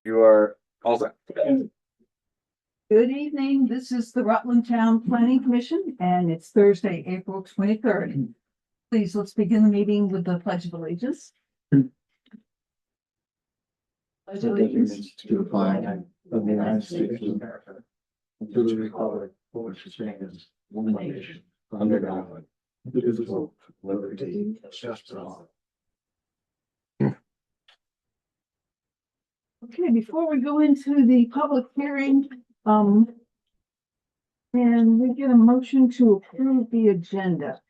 You are all set. Good evening. This is the Rutland Town Planning Commission, and it's Thursday, April 23rd. Please, let's begin the meeting with the Pledge of Allegiance. Pledge of allegiance To the flag of the United States of America, and to the republic for which it stands, one nation, under God, indivisible, with liberty and justice for all. Okay, before we go into the public hearing, and we get a motion to approve the agenda.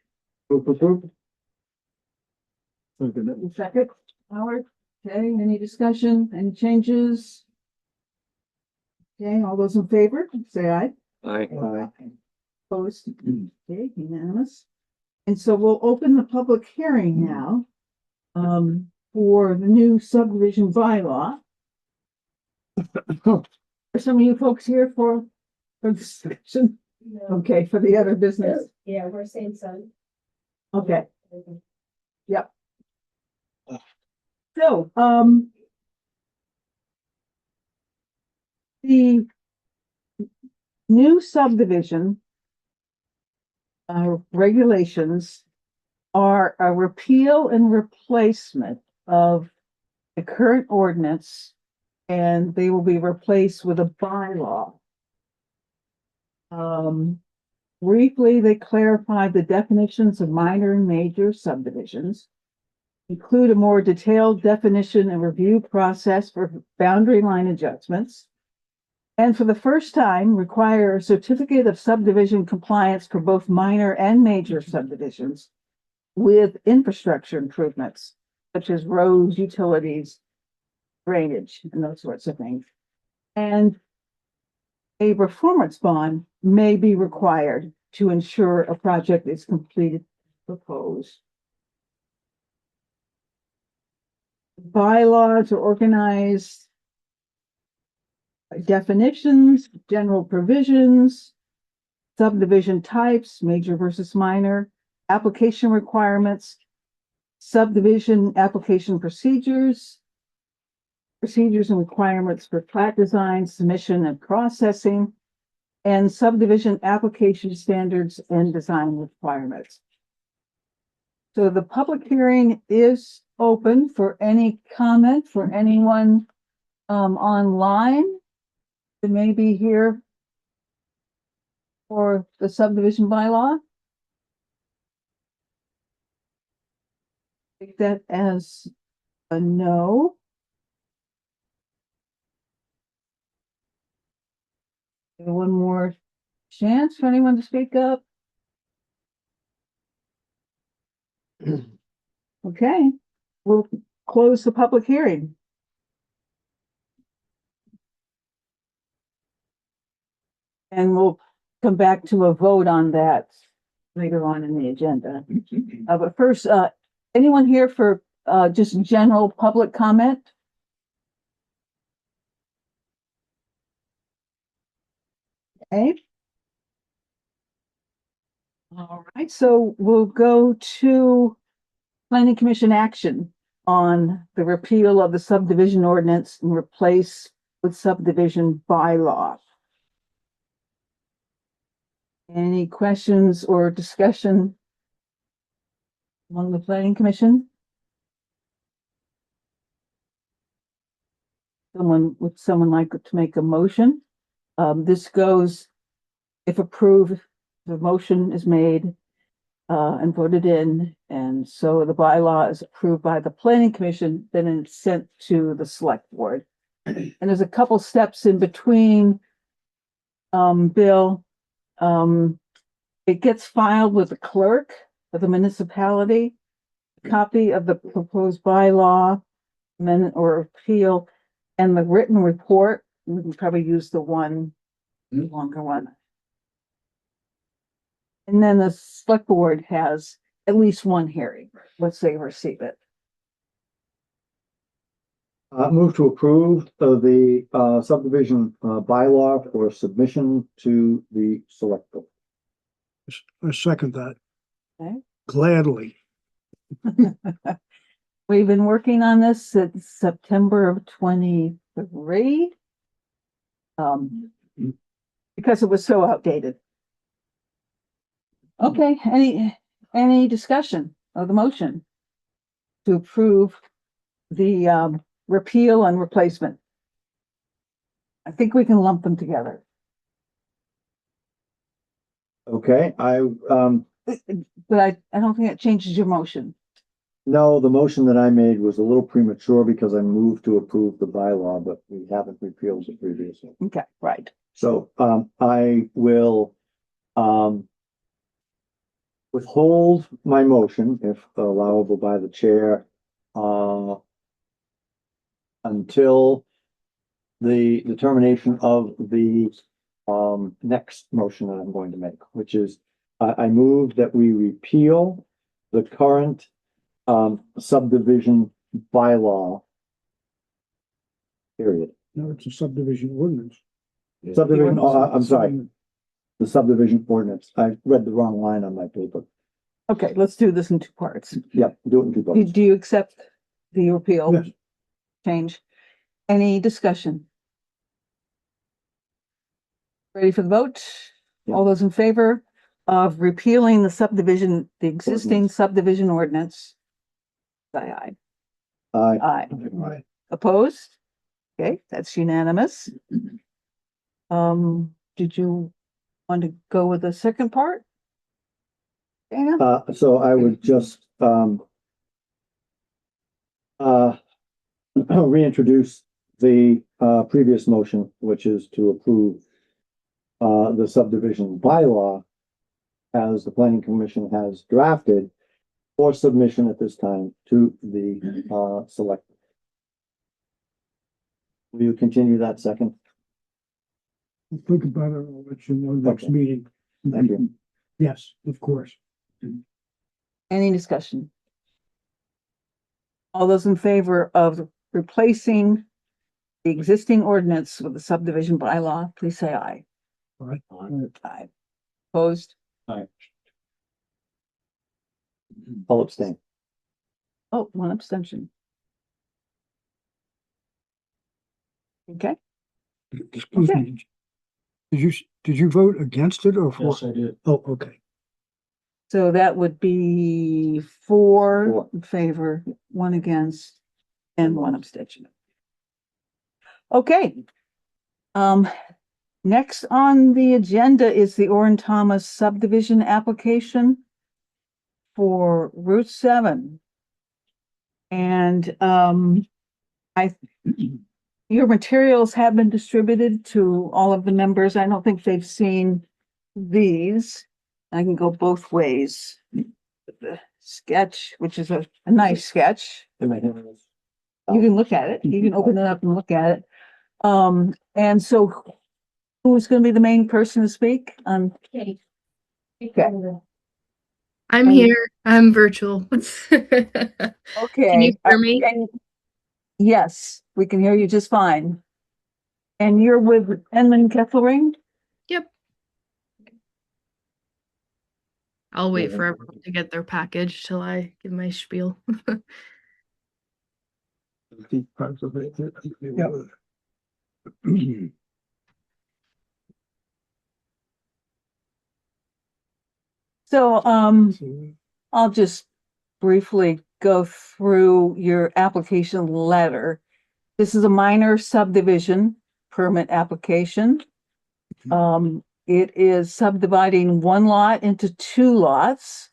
Second, Howard. Okay, any discussion, any changes? Okay, all those in favor, say aye. Aye. Opposed? Okay, unanimous. And so we'll open the public hearing now, for the new subdivision bylaw. Are some of you folks here for this section? Okay, for the other business. Yeah, we're SameSun. Okay, yep. So, the new subdivision regulations are a repeal and replacement of the current ordinance, and they will be replaced with a bylaw. Briefly, they clarify the definitions of minor and major subdivisions, include a more detailed definition and review process for boundary line adjustments, and for the first time require a certificate of subdivision compliance for both minor and major subdivisions with infrastructure improvements such as roads, utilities, drainage, and those sorts of things. And a performance bond may be required to ensure a project is completed as proposed. Bylaws are organized by definitions, general provisions, subdivision types, major versus minor, application requirements, subdivision application procedures and requirements for plat design, submission and processing, and subdivision application standards and design requirements. So the public hearing is open for any comment for anyone online that may be here for the subdivision bylaw. Take that as a no. One more chance for anyone to speak up. Okay, we'll close the public hearing. And we'll come back to a vote on that later on in the agenda. But first, anyone here for just general public comment? Okay. All right, so we'll go to Planning Commission action on the repeal of the subdivision ordinance and replace with subdivision bylaw. Any questions or discussion among the Planning Commission? Would someone like to make a motion? This goes, if approved, the motion is made and voted in, and so the bylaw is approved by the Planning Commission, then it's sent to the Select Board. And there's a couple steps in between, Bill. It gets filed with the clerk of the municipality, a copy of the proposed bylaw, amendment or repeal, and the written report. We can probably use the longer one. And then the Select Board has at least one hearing once they receive it. Move to approve of the subdivision bylaw for submission to the select board. I second that. Okay. Gladly. We've been working on this since September of 23. 3. Because it was so outdated. Okay, any discussion of the motion to approve the repeal and replacement? I think we can lump them together. Okay, But I don't think it changes your motion. no, the motion that I made was a little premature because I moved to approve the bylaw, but we haven't repealed the previous one. Okay, right. So, I will, withhold my motion if allowable by the chair, until the determination of the, next motion that I'm going to make, which is, I move that we repeal the current, subdivision bylaw. Period. No, it's a subdivision ordinance. Subdivision, I'm sorry, the subdivision ordinance. I read the wrong line on my paper. Okay, let's do this in 2 parts. Yep, do it in two Do, parts. do you accept the repeal Yes. change? Any discussion? Ready for the vote? Yeah. All those in favor of repealing the subdivision, the existing Ordinance. subdivision ordinance? Say aye. Aye. Aye. Opposed? Okay, that's unanimous. Did you want to go with the second part? Dana? So I would just, reintroduce the, previous motion, which is to approve, the subdivision bylaw as the planning commission has drafted for submission at this time to the, select. Will you continue that second? I'll think about it. I'll let you know next Okay. meeting. Thank you. Yes, of course. Any discussion? All those in favor of replacing the existing ordinance with the subdivision bylaw, please say aye. Aye. Aye. Opposed? I'll abstain. Oh, 1 abstention. Okay, Excuse me. Did you vote against it or for? Yes, I did. Oh, okay. so that would be 4 4. in favor, 1 against, and 1 abstention. Okay. Next on the agenda is the Orin Thomas subdivision application for Route 7. And, your materials have been distributed to all of the members. I don't think they've seen these. I can go both ways. The sketch, which is a nice sketch. You can look at it. You can open it up and look at it. And so who's going to be the main person to speak? Okay. I'm Um, here. I'm virtual. Okay. Can you hear me? Yes, we can hear you just fine. And you're with Enman Kesselring? Yep. I'll wait for everyone to get their package till I give my spiel. So, I'll just briefly go through your application letter. This is a minor subdivision permit application. It is subdividing 1 lot into 2 lots.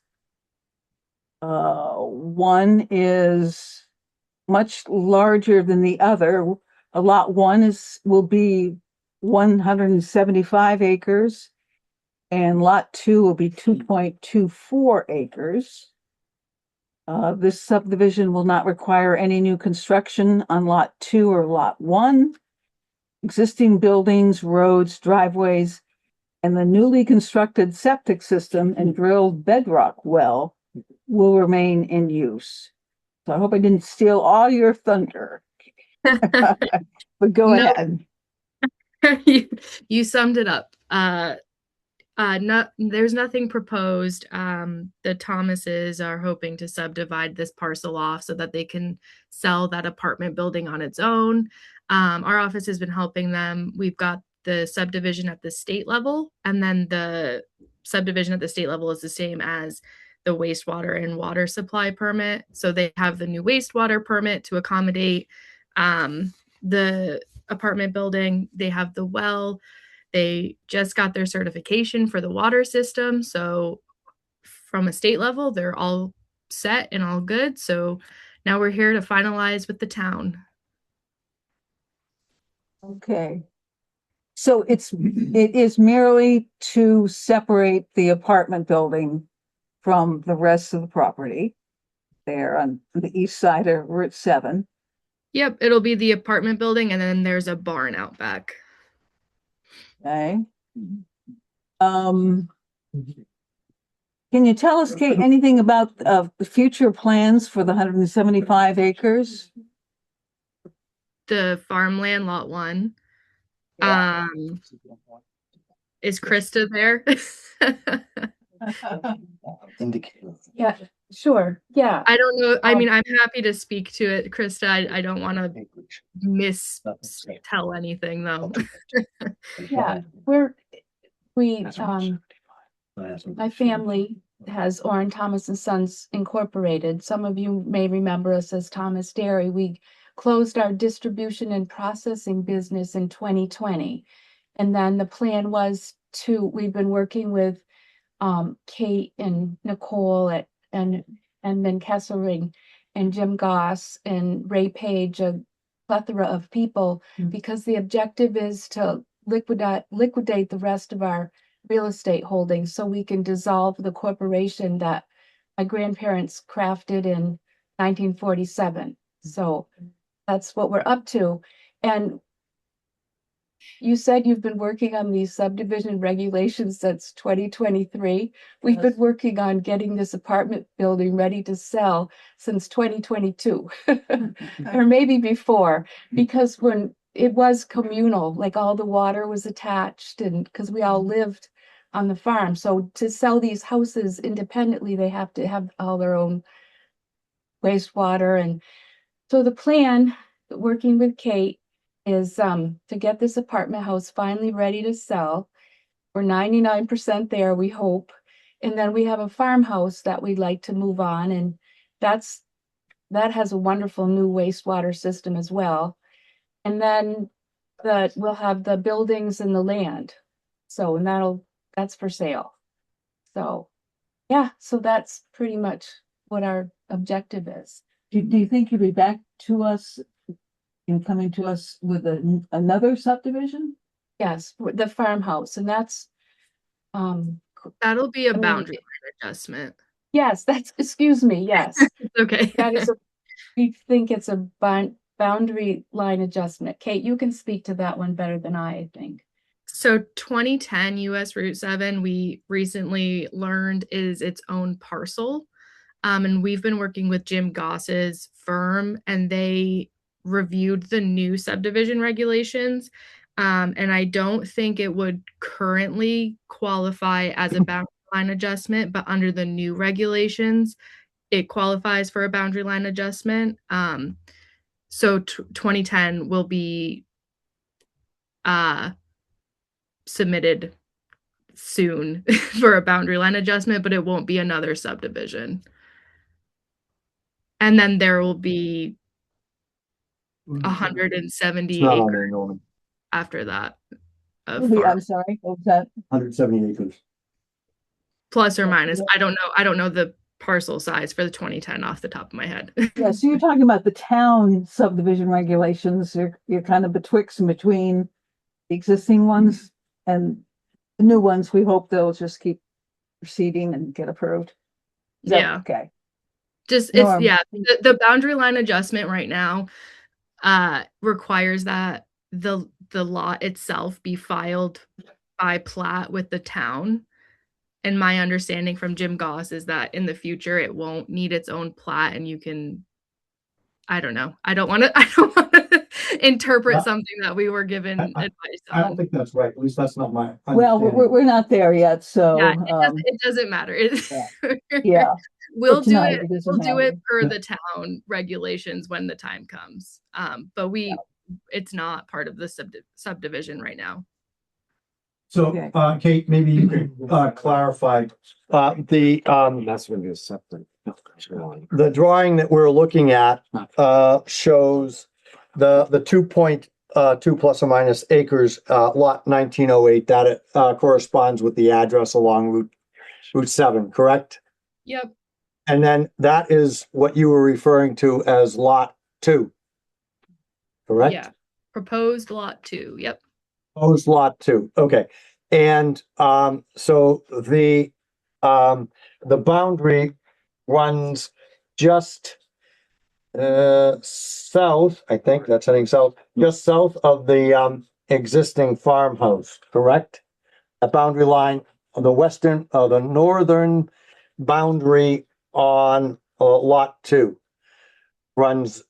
One is much larger than the other. Lot 1 will be 175 acres. And lot 2 will be 2.24 acres. This subdivision will not require any new construction on lot 2 or lot 1. Existing buildings, roads, driveways, and the newly constructed septic system and drilled bedrock well will remain in use. So I hope I didn't steal all your thunder, but go Nope. ahead. You summed it up. No, there's nothing proposed. The Thomases are hoping to subdivide this parcel off so that they can sell that apartment building on its own. Our office has been helping them. We've got the subdivision at the state level, and then the subdivision at the state level is the same as the wastewater and water supply permit. So they have the new wastewater permit to accommodate the apartment building. They have the well. They just got their certification for the water system. So from a state level, they're all set and all good. So now we're here to finalize with the town. Okay. So it is merely to separate the apartment building from the rest of the property there on the east side of Route 7. Yep, it'll be the apartment building, and then there's a barn out back. Okay. Can you tell us, Kate, anything about the future plans for the 175 acres? The farmland lot 1. Yeah. Is Krista there? Yeah, sure. Yeah. I don't know. I mean, I'm happy to speak to it, Krista. I don't want to tell anything though. Yeah. My family has Orin Thomas and Sons Incorporated. Some of you may remember us as Thomas Dairy. We closed our distribution and processing business in 2020. And then the plan was we've been working with Kate and Nicole and then Kessering and Jim Goss and Ray Page, a plethora of people, because the objective is to liquidate the rest of our real estate holdings so we can dissolve the corporation that my grandparents crafted in 1947. So that's what we're up to. And you said you've been working on these subdivision regulations since 2023. We've been working on getting this apartment building ready to sell since 2022, or maybe before, because when it was communal, like all the water was attached, and because we all lived on the farm. So to sell these houses independently, they have to have all their own wastewater. And so the plan, working with Kate, is to get this apartment house finally ready to sell. We're 99% there, we hope. And then we have a farmhouse that we'd like to move on. And that has a wonderful new wastewater system as well. And then we'll have the buildings and the land. So, and that's for sale. So, yeah, so that's pretty much what our objective is. Do you think you'll be back to us coming to us with another subdivision? Yes, the farmhouse, and that's that'll be a boundary line adjustment. Yes, excuse me, yes. Okay. We think it's a boundary line adjustment. Kate, you can speak to that one better than I think. So 2010 US Route 7, we recently learned is its own parcel. And we've been working with Jim Goss's firm, and they reviewed the new subdivision regulations. And I don't think it would currently qualify as a boundary line adjustment, but under the new regulations, it qualifies for a boundary line adjustment. So 2010 will be submitted soon for a boundary line adjustment, but it won't be another subdivision. And then there will be 170 acres after that. I'm sorry, what was that? 170 acres. Plus or minus. I don't know the parcel size for the 2010 off the top of my head. Yeah, so you're talking about the town subdivision regulations. You're kind of betwixt and between the existing ones and the new ones. We hope they'll just keep proceeding and get approved. Yeah. Okay. Just it's the boundary line adjustment right now requires that the lot itself be filed by plat with the town. And my understanding from Jim Goss is that in the future it won't need its own plat, and you can, I don't know. I don't want to interpret Yeah. something that we were given I advice I don't on. think that's right. At least that's not my Well, understanding. we're not there yet, so, Yeah, it doesn't matter. yeah. We'll For do tonight, it. it doesn't We'll do matter. it per Yeah. the town regulations when the time comes. But it's not part of the subdivision right now. So, Okay. Kate, maybe you could, clarify, That's gonna be a separate drawing. the drawing that we're looking at, shows the 2.2 plus or minus acres, lot 1908, that it, corresponds with the address along Route 7, correct? Yep. And then that is what you were referring to as lot 2. Correct? Yeah. Proposed lot 2. Yep. Proposed lot 2, okay. And, so the boundary runs just, south, I think that's heading south, just south of the, existing farmhouse, correct? A boundary line, the northern boundary on, lot 2 runs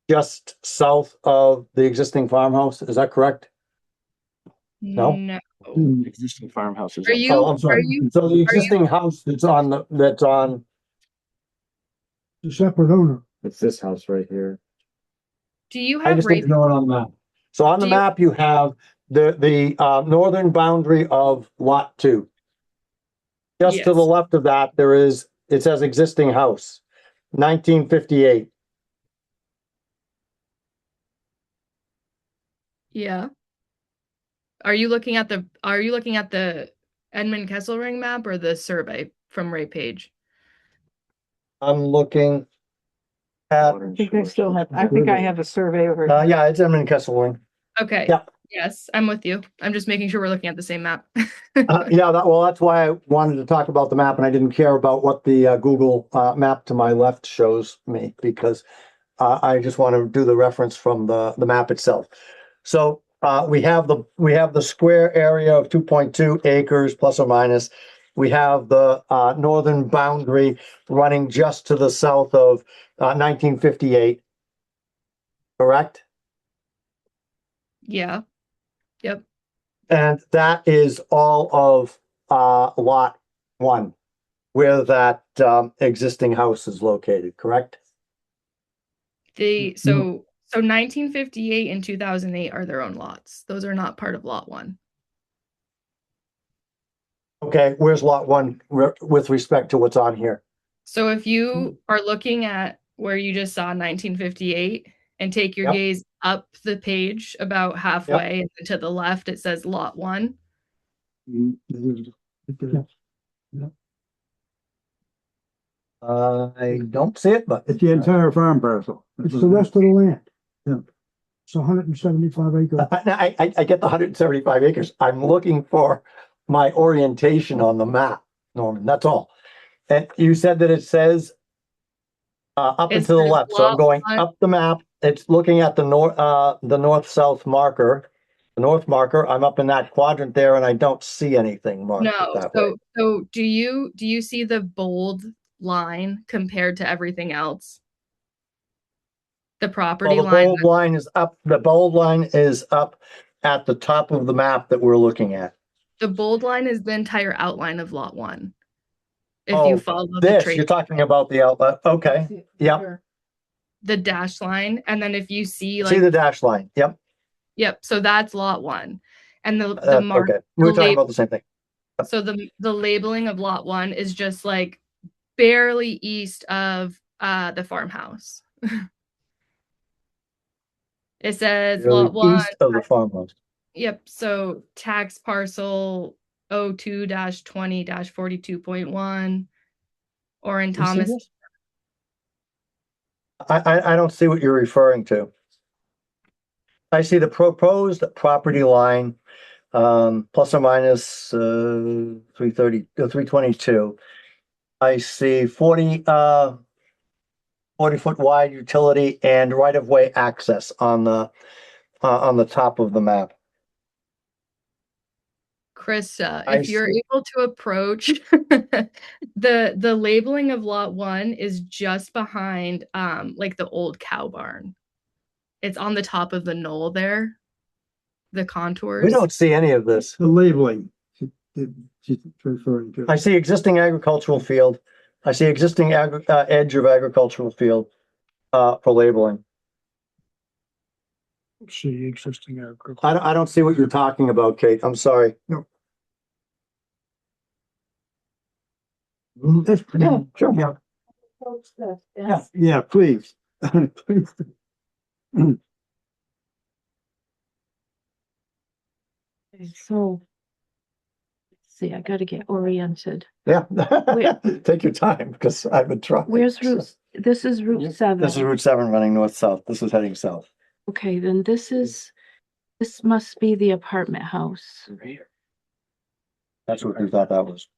just south of the existing farmhouse, is that correct? No? No. Existing farmhouses. Are you? Oh, I'm sorry. Are you? So the existing house that's on, It's a separate owner. It's this house right here. Do you I have just need to know it on the map. So on the Do you- map, you have the northern boundary of lot 2. Just to the Yes. left of that, it says existing house, 1958. Yeah. Are you looking at the Edmund Kesselring map or the survey from Ray Page? I'm looking at, I think I have a survey over. yeah, it's Edmund Kesselring. Okay. Yeah. Yes, I'm with you. I'm just making sure we're looking at the same map. Yeah, that's why I wanted to talk about the map, and I didn't care about what the Google map to my left shows me, because I just want to do the reference from the map itself. So we have the square area of 2.2 acres plus or minus. We have the northern boundary running just to the south of 1958. Correct? Yeah. Yep. And that is all of lot 1, where that existing house is located, correct? So 1958 and 2008 are their own lots. Those are not part of lot 1. Okay, where's lot 1 with respect to what's on here? So if you are looking at where you just saw 1958 and take your Yep. gaze up the page about halfway and to the left, it says lot 1. I don't see it, but It's the entire farm parcel. It's the rest of the land. Yeah. It's 175 acres. I get the 175 acres. I'm looking for my orientation on the map, Norman, that's all. And you said that it says up It and to the says left, so I'm lot going 1. up the map. It's looking at the north-south marker, the north marker. I'm up in that quadrant there, and I don't see anything marked No. that way. So do you see the bold line compared to everything else? The property Well, the line. bold line is up. The bold line is up at the top of the map that we're looking at. The bold line is the entire outline of lot 1. If Oh, you follow the This, trace, you're talking about the outlet. Okay, yep. the dash line, and then if you see See the dash line. Yep. yep, so that's lot 1. And the mark, Okay, we're talking lab- about the same thing. so the labeling of lot 1 is just like barely east of the farmhouse. It says Really lot 1. east of the farmhouse. Yep, so tax parcel 02-20-42.1. Orin You see Thomas. this? I don't see what you're referring to. I see the proposed property line, plus or minus 322. I see 40-foot wide utility and right-of-way access on the top of the map. Krista, I if you're see. able to approach, the labeling of lot 1 is just behind like the old cow barn. It's on the top of the knoll there. The contours. We don't see any of this. The labeling, she's referring to. I see existing agricultural field. I see existing edge of agricultural field, for labeling. See existing agriculture. I don't see what you're talking about, Kate. I'm sorry. That's pretty. Sure. Yeah. Yeah, please. Please. So, let's see, I gotta get oriented. Yeah. Take your time because I've been trying. Where's Route, this is Route 7. This is Route 7 running north-south. This is heading south. Okay, then this must be the apartment house. That's what we thought that was.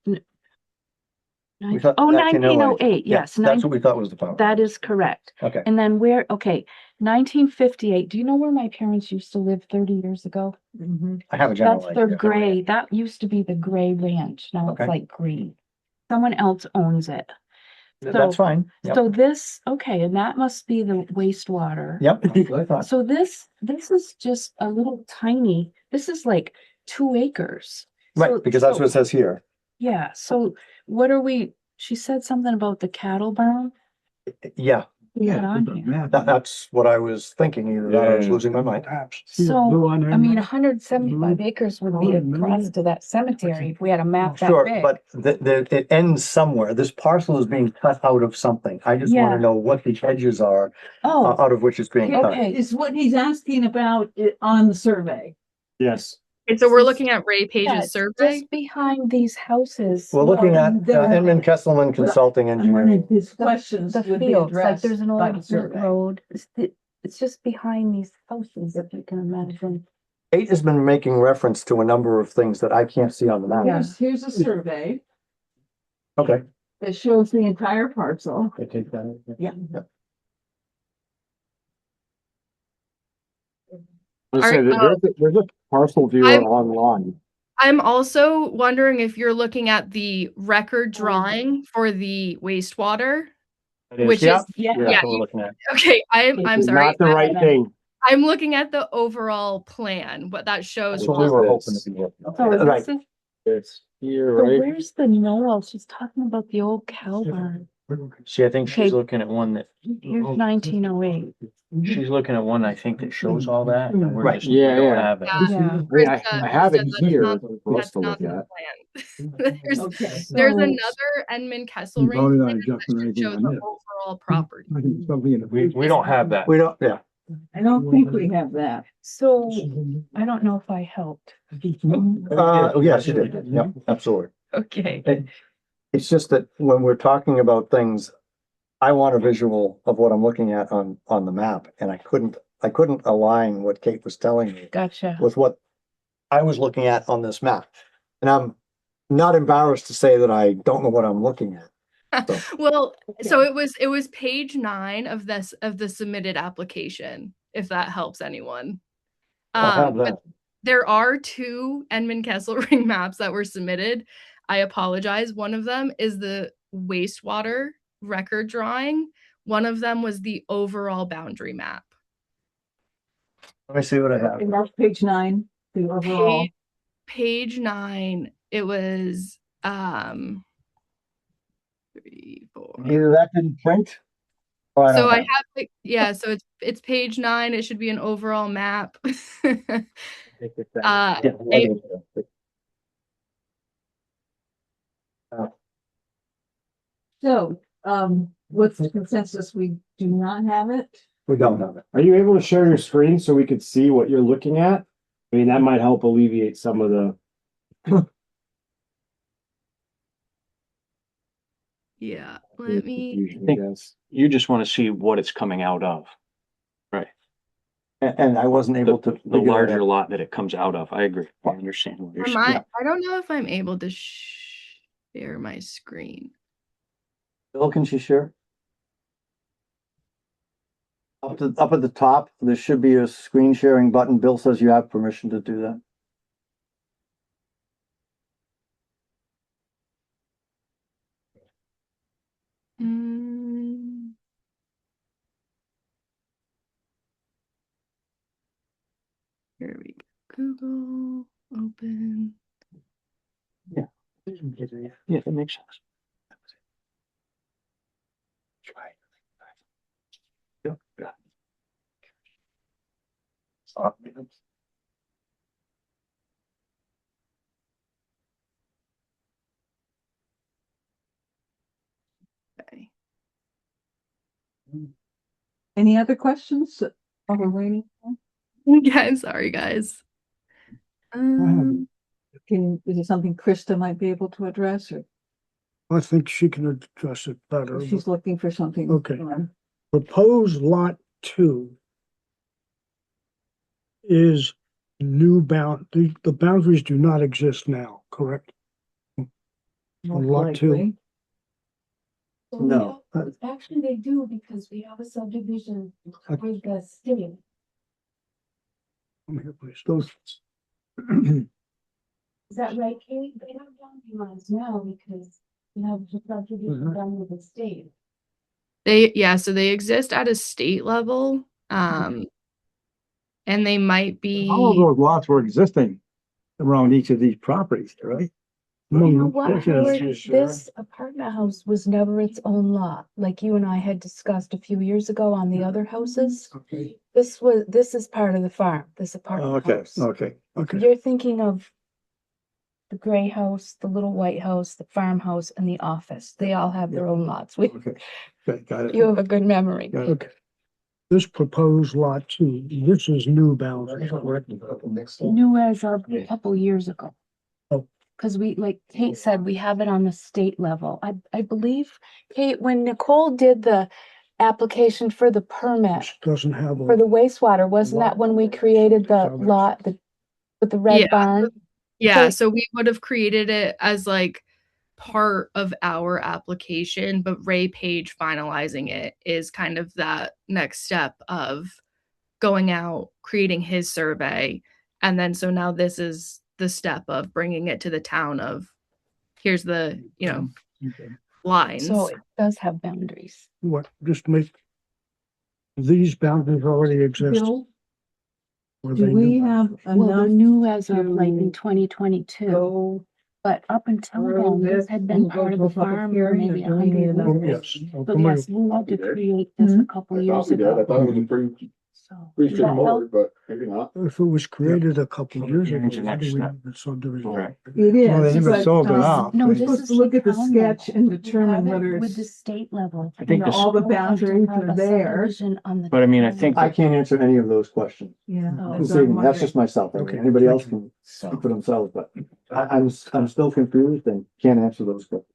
Nine- thought Oh, 1908. 1908, yes, That's what we thought was the power. that is correct. Okay. And then okay, 1958, do you know where my parents used to live 30 years ago? I have a general That's their idea. gray, that used to be the gray ranch, now it's Okay. like green. Someone else owns it. That's fine. Yep. So this, okay, and that must be the wastewater. Yep. That's what I thought. So this is just a little tiny, this is like 2 acres. Right, So- because that's so- what it says here. Yeah, so what are we, she said something about the cattle barn? Yeah, Not on here. that's what I was thinking. Either that or I was losing my mind. So, I mean, 175 acres would be across to that cemetery if we had a map that Sure, big. but it ends somewhere. This parcel is being cut out of something. I just want Yeah. to know what the edges are Oh, out of which it's being cut. okay. Is what he's asking about on the survey. Yes. And so we're looking at Ray Page's yeah, survey. just behind these houses. We're looking at there- Edmund Kesselman Consulting I wanted Engineering. his questions The would be fields, like addressed there's an by old the dirt survey. road. It's just behind these houses, if you can imagine. Kate has been making reference to a number of things that I can't see on the map. Here's a survey Okay. that shows the entire parcel. I take that. Yeah. Let's say that there's a parcel viewer I'm- online. I'm also wondering if you're looking at the record drawing for the wastewater, which Yep. is Yeah. Yeah, that's what we're looking at. okay. I'm sorry. Not the right thing. I'm looking at the overall plan, what that shows. That's what we were hoping to be looking at. So Right. this is, It's here, so right? where's the knoll? She's talking about the old cow barn. See, I think Okay. she's looking at one that, Here's 1908. she's looking at one, I think, that shows all that. and we're Right. just- we Yeah, don't yeah. have it. Yeah. Yeah. I mean, Krista- I have it Krista, that's here not- for us That's to not look the at. plan. there's, Okay. there's So- another Edmund Kessel Voted on ring plan adjusting that anything shows on the this. overall property. We don't have that. We don't, yeah. I don't think we have that. So I don't know if I helped. Yes, you did. Yep, absolutely. Okay. It's just that when we're talking about things, I want a visual of what I'm looking at on the map, and I couldn't align what Kate was telling me Gotcha. with what I was looking at on this map. And I'm not embarrassed to say that I don't know what I'm looking at. Well, so it was page 9 of the submitted application, if that helps anyone. I have But that. there are 2 Edmund Kessel ring maps that were submitted. I apologize. One of them is the wastewater record drawing. One of them was the overall boundary map. Let me see what I have. And that's page 9, the overall. Page 9, it was 3, 4. Either that didn't print. or So don't I have it. have it, yeah, so it's page 9. It should be an overall map. Yeah, So, what's the consensus? We do not have it? we don't have it. Are you able to share your screen so we could see what you're looking at? I mean, that might help alleviate some of the. Yeah, let me. confusion, I think- guess. You just want to see what it's coming out of, And I wasn't able to. the figure that larger out. lot that it comes out of. I agree. I understand what you're Am saying. I don't know if I'm able to share my screen. Bill, can she share? Up at the top, there should be a screen sharing button. Bill says you have permission to do that. Mm, Here we go. Google, open. Yeah, that makes sense. Yep. Yeah. Okay. Any other questions? While we're waiting. Yeah, sorry guys. Is it something Krista might be able to address, or I think she can address it better. she's looking for something? Okay. Proposed lot 2 is the boundaries do not exist now, correct? Most lot 2. likely. No. Actually, they do because we have a subdivision with the state. Come here, please. Those. Is that right, Kate? They have boundary lines now because we have the subdivision done with the state. So they exist at a state level. And they might be. All of those lots were existing around each of these properties, right? You know what, Howard? Sure. This apartment house was never its own lot, like you and I had discussed a few years ago on the other houses. Okay. This is part of the farm, this apartment house. Okay. You're thinking of the gray house, the little white house, the farmhouse, and the office. They all have their own lots. Okay, got it. You have a good memory. Got it. Okay. This proposed lot 2, this is new boundaries. New as of a couple years ago. Oh. Because we, like Kate said, we have it on the state level. I believe, Kate, when Nicole did the application for the permit This doesn't have for the wastewater, wasn't that when we created the lot with the red Yeah. barn? Yeah, So- so we would have created it as like part of our application, but Ray Page finalizing it is kind of that next step of going out, creating his survey. And then so now this is the step of bringing it to the town of here's the, lines. So it does have boundaries. What, just make these boundaries already exist? Bill, Or do they we new? have Well, they're enough new as of like to in 2022, go but up until through then, this this had been and go part of to a the public farm for hearing, or maybe do we need 100 another? years. Yes. Oh, But come on. yes, we had to create this a couple years ago. I thought it was pretty So, pretty does that help? straightforward, but maybe not. If it was created a couple of years ago, Here's the how do next we step. have the subdivision? Right. It is. Well, they haven't but, sold it off. No, We're this supposed is to look at the town sketch level. and We determine have it whether with it's, the state level. I think this, all the We have to boundaries have are a there. subdivision on the but I mean, I town think I that can't answer any of those questions. Yeah. Oh. that's This evening. what I'm That's just myself. I mean, Okay. anybody else can So, speak for themselves, but I'm still confused and can't answer those questions.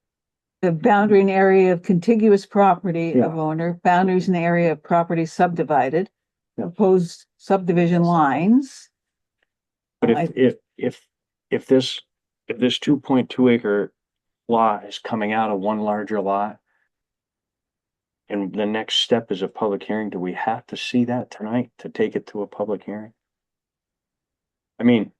the boundary and area of contiguous property Yeah. of owner, boundaries in the area of property subdivided, Yeah. proposed subdivision lines. but if this 2.2 acre lot is coming out of one larger lot, and the next step is a public hearing, do we have to see that tonight to take it to a public hearing? I mean,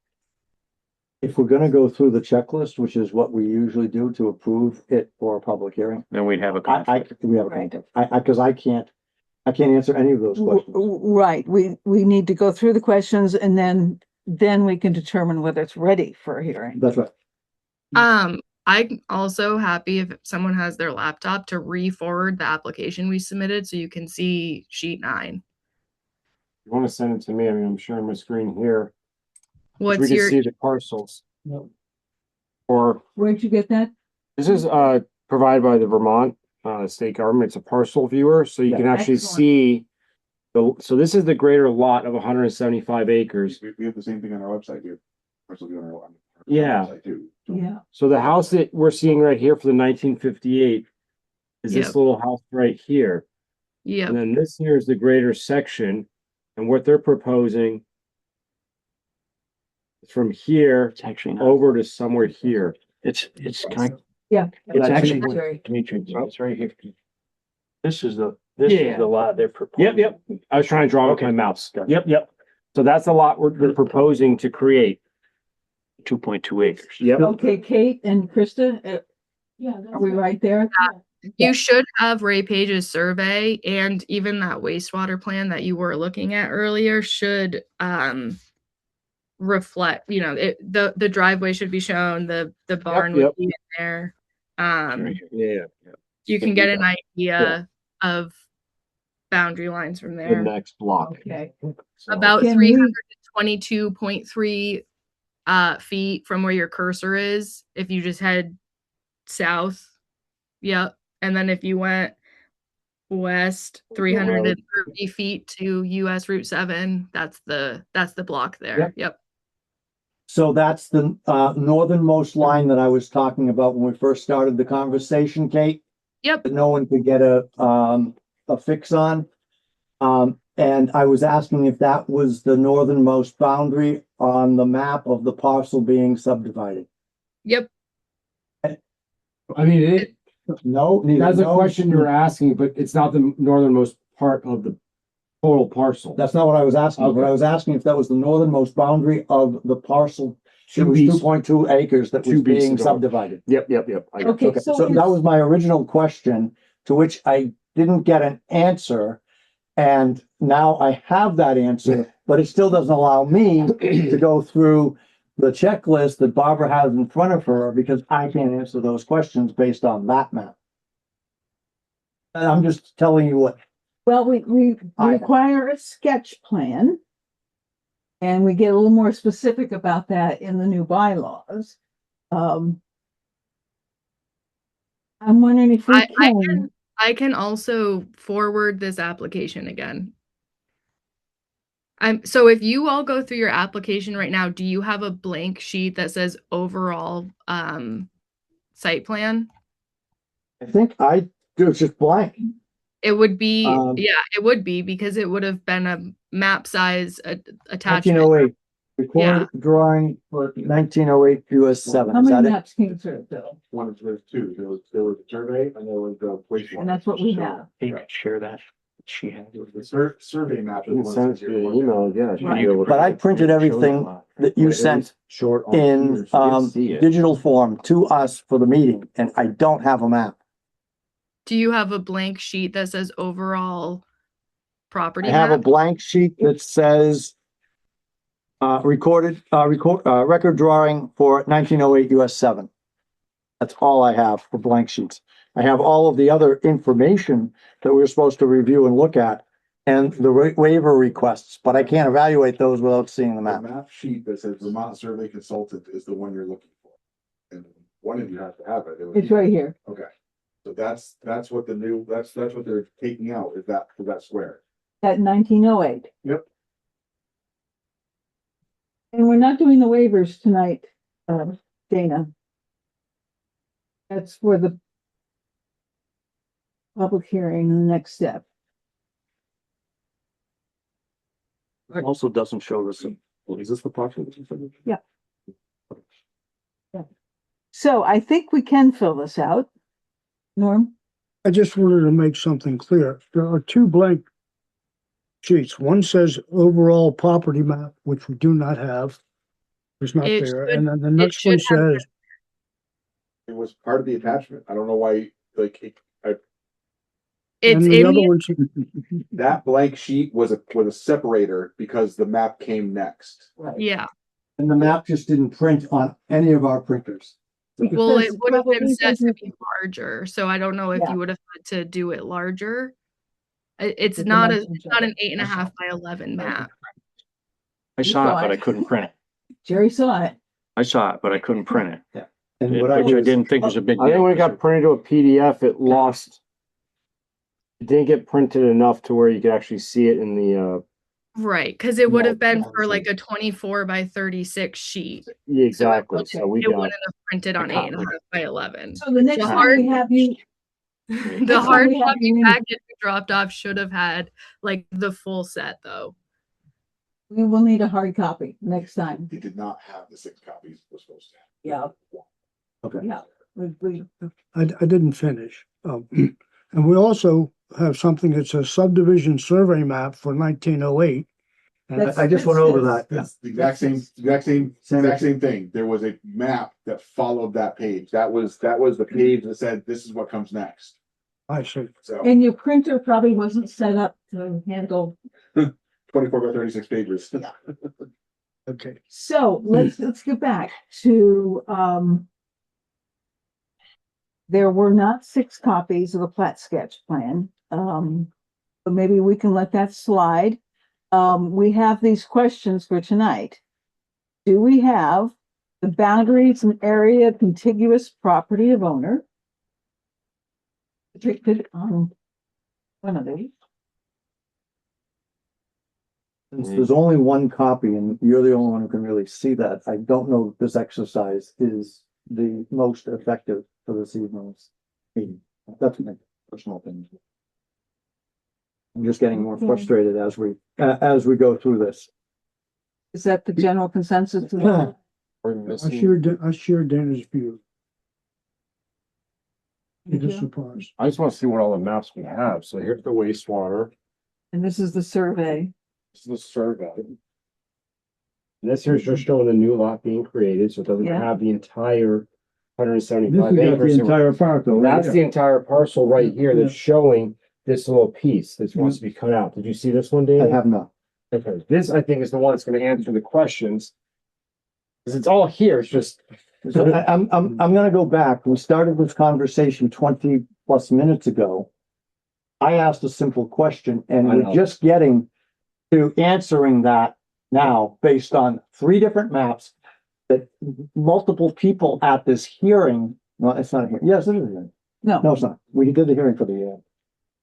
If we're gonna go through the checklist, which is what we usually do to approve it for a public hearing, then we'd have a we have conflict. a conflict. Because I can't answer any of those questions. Right, we need to go through the questions and then we can determine whether it's ready for a hearing. That's right. I'm also happy if someone has their laptop to re-forward the application we submitted so you can see sheet 9. You want to send it to me? I mean, I'm sharing my screen here. We What's can your see the parcels. Or Where'd you get that? this is provided by the Vermont state government. It's a parcel viewer, so you Yeah. can actually Excellent. see so this is the greater lot of 175 acres. We have the same thing on our website here. Parcel view on our Yeah. website too. Yeah. So the house that we're seeing right here for the 1958 is this Yep. little house right here. Yep. And then this here is the greater section, and what they're proposing is from here It's actually not. over to somewhere here. It's kind of, Yeah. it's actually, Sorry. Dimitri, it's right here. This is the lot they're proposing. Yep. I was trying to draw it with my mouse. Gotcha. Yep. So that's the lot they're proposing to create. 2.2 acres. Yep. Okay, Kate and Krista, yeah. are we right there? You should have Ray Page's survey and even that wastewater plan that you were looking at earlier should reflect, the driveway should be shown, the barn yep. would be in there. Yeah. You can get an idea of boundary lines from The there. next block. Okay. So- About Can we- 322.3 feet from where your cursor is if you just head south. Yep. And then if you went west 330 feet to US Route 7, that's the block there. Yep. So that's the northernmost line that I was talking about when we first started the conversation, Kate. Yep. That no one could get a fix on. And I was asking if that was the northernmost boundary on the map of the parcel being subdivided. Yep. I mean, No, neither. that's a No. question you were asking, but it's not the northernmost part of the total parcel. That's not what I was asking. What Okay. I was asking if that was the northernmost boundary of the parcel. It was 2.2 acres that was 2 beats being ago. subdivided. Yep. I got Okay, Okay, so so that was my original question, to which I didn't get an answer. And now I have that answer, but it still doesn't allow me to go through the checklist that Barbara has in front of her, because I can't answer those questions based on that map. And I'm just telling you what, Well, we require a sketch plan. And we get a little more specific about that in the new bylaws. I'm wondering if we can. I can also forward this application again. So if you all go through your application right now, do you have a blank sheet that says overall site plan? I think I do, it's just blank. It would be, Yeah, it would be, because it would have been a map size attachment. 1908, recorded drawing for 1908 US 7. How Is many that it? maps came through, Bill? There's two. There was a survey and there was the place. And that's what we have. Hey, you could share that. She had. The survey map. You can send it via email, yeah. Right. But I printed everything that you sent Short on in here, so you can see it. digital form to us for the meeting, and I don't have a map. Do you have a blank sheet that says overall property I have a map? blank sheet that says record drawing for 1908 US 7. That's all I have for blank sheets. I have all of the other information that we were supposed to review and look at, and the waiver requests, but I can't evaluate those without seeing the The map. map sheet that says Vermont Survey Consultant is the one you're looking for. And one of you have to have it. It's right here. Okay. So that's what the new, that's what they're taking out, is that, for that square. At 1908. Yep. And we're not doing the waivers tonight, Dana. That's for the public hearing and the next step. It also doesn't show this. Is this the parcel? Yeah. So I think we can fill this out. Norm? I just wanted to make something clear. There are two blank sheets. One says overall property map, which we do not have. It's not It there. should- And then the next one should have- says, It was part of the attachment. I don't know why, It's and the in other the, one, that blank sheet was a separator because the map came next. yeah. And the map just didn't print on any of our printers. Well, Because it would have been probably set to doesn't- be larger, so I don't know if Yeah. you would have had to do it larger. It's The not dimensions of an it. 8.5 by 11 map. I saw saw it, but it. I couldn't print it. Jerry saw it. I saw it, but I couldn't print it. And what I Which I was, didn't think was a big I think deal. when it got printed to a PDF, it lost. It didn't get printed enough to where you could actually see it in the, Right, because it would No, have been no, for so- like a 24 by 36 sheet. yeah, exactly, So so we it got. wouldn't have printed on can't 8.5 by 11. So the next The time hard- we have you, The hard we have copy you in- packet we dropped off should have had like the full set though. we will need a hard copy next time. He did not have the 6 copies we're supposed to have. Yeah. okay. Yeah. We, I didn't finish. And we also have something that's a subdivision survey map for 1908. And That's- I just went over that. That's the exact same thing. There was a map that followed that page. That was the page that said, this is what comes next. I see. So and your printer probably wasn't set up to handle. 24 by 36 pages. Okay. So let's get back to, there were not 6 copies of the plat sketch plan. But maybe we can let that slide. We have these questions for tonight. Do we have the boundaries and area of contiguous property of owner depicted on one of these? Since there's only one copy and you're the only one who can really see that, I don't know if this exercise is the most effective for this evening's meeting. That's my personal opinion. I'm just getting more Okay. frustrated as we go through this. Is that the general consensus? Yeah. I share Dana's view. It is surprised. I just want to see what all the maps we have. So here's the wastewater. And this is the survey. This is the survey. And this here's just showing the new lot being created, so it doesn't Yeah. have the entire hundred and This seventy-five is got the acres. entire park though. right That's here. the entire parcel right here that's Yeah. showing this little piece that wants to be cut out. Did you see this one, I Dave? have not. Okay, this I think is the one that's gonna answer the questions. Cause it's all here, it's just. So I'm gonna go back. We started this conversation 20+ minutes ago. I asked a simple question and I we're know. just getting to answering that now based on 3 different maps that multiple people at this hearing, well, it's not a hearing. Yes, it is a hearing. No, No, it's not. We did the hearing for the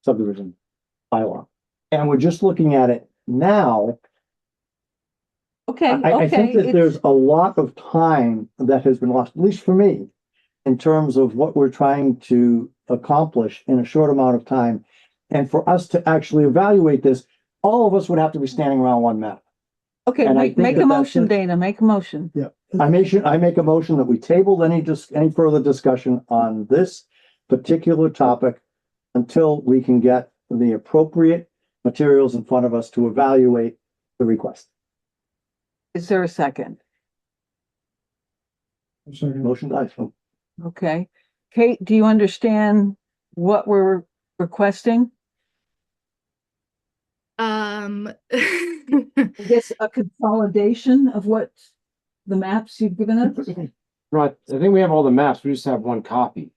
subdivision bylaw. And we're just looking at it now. okay, I think okay. that there's a lot of time that has been lost, at least for me, in terms of what we're trying to accomplish in a short amount of time. And for us to actually evaluate this, all of us would have to be standing around one map. Okay, and I make think make that a that's motion, it. Dana, make a motion. I make a motion that we tabled any further discussion on this particular topic until we can get the appropriate materials in front of us to evaluate the request. Is there a second? Motion dies. Okay. Kate, do you understand what we're requesting? I guess a consolidation of what the maps you've given us? Right, I think we have all the maps, we just have one copy.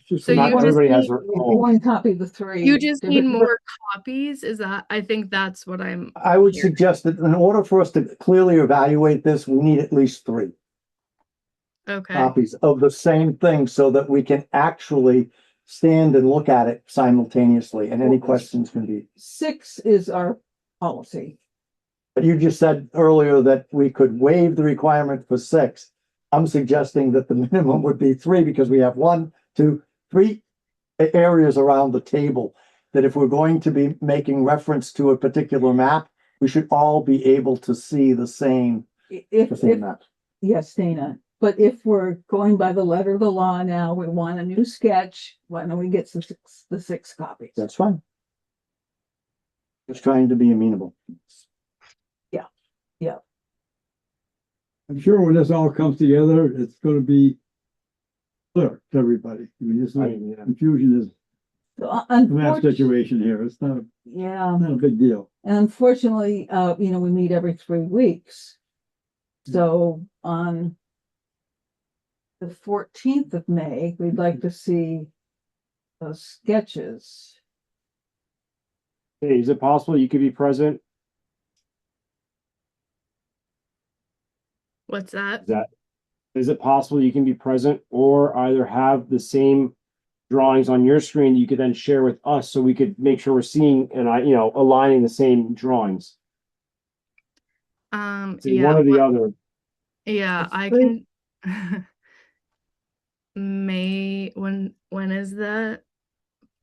So you Not just everybody has need, their own. One copy of the 3. you just need different- more copies, is that, I think that's what I'm. I would hearing. suggest that in order for us to clearly evaluate this, we need at least 3 Okay, copies of the same thing so that we can actually stand and look at it simultaneously and any questions can be. 6 is our policy. But you just said earlier that we could waive the requirement for 6. I'm suggesting that the minimum would be 3 because we have 1, 2, 3 areas around the table. That if we're going to be making reference to a particular map, we should all be able to see the same If, map. yes, Dana, but if we're going by the letter of the law now, we want a new sketch, why don't we get the 6 copies? That's fine. Just trying to be amenable. I'm sure when this all comes together, it's gonna be clear to everybody. I mean, this Yeah. confusion is So, a map unfortunately, situation here. It's yeah, not a big deal. and unfortunately, we meet every 3 weeks. So on the 14th of May, we'd like to see those sketches. Hey, is it possible you could be present? what's that? Is it possible you can be present or either have the same drawings on your screen you could then share with us so we could make sure we're seeing and aligning the same drawings? See, Yeah, one or the other. yeah, I Great. can. May, when is that?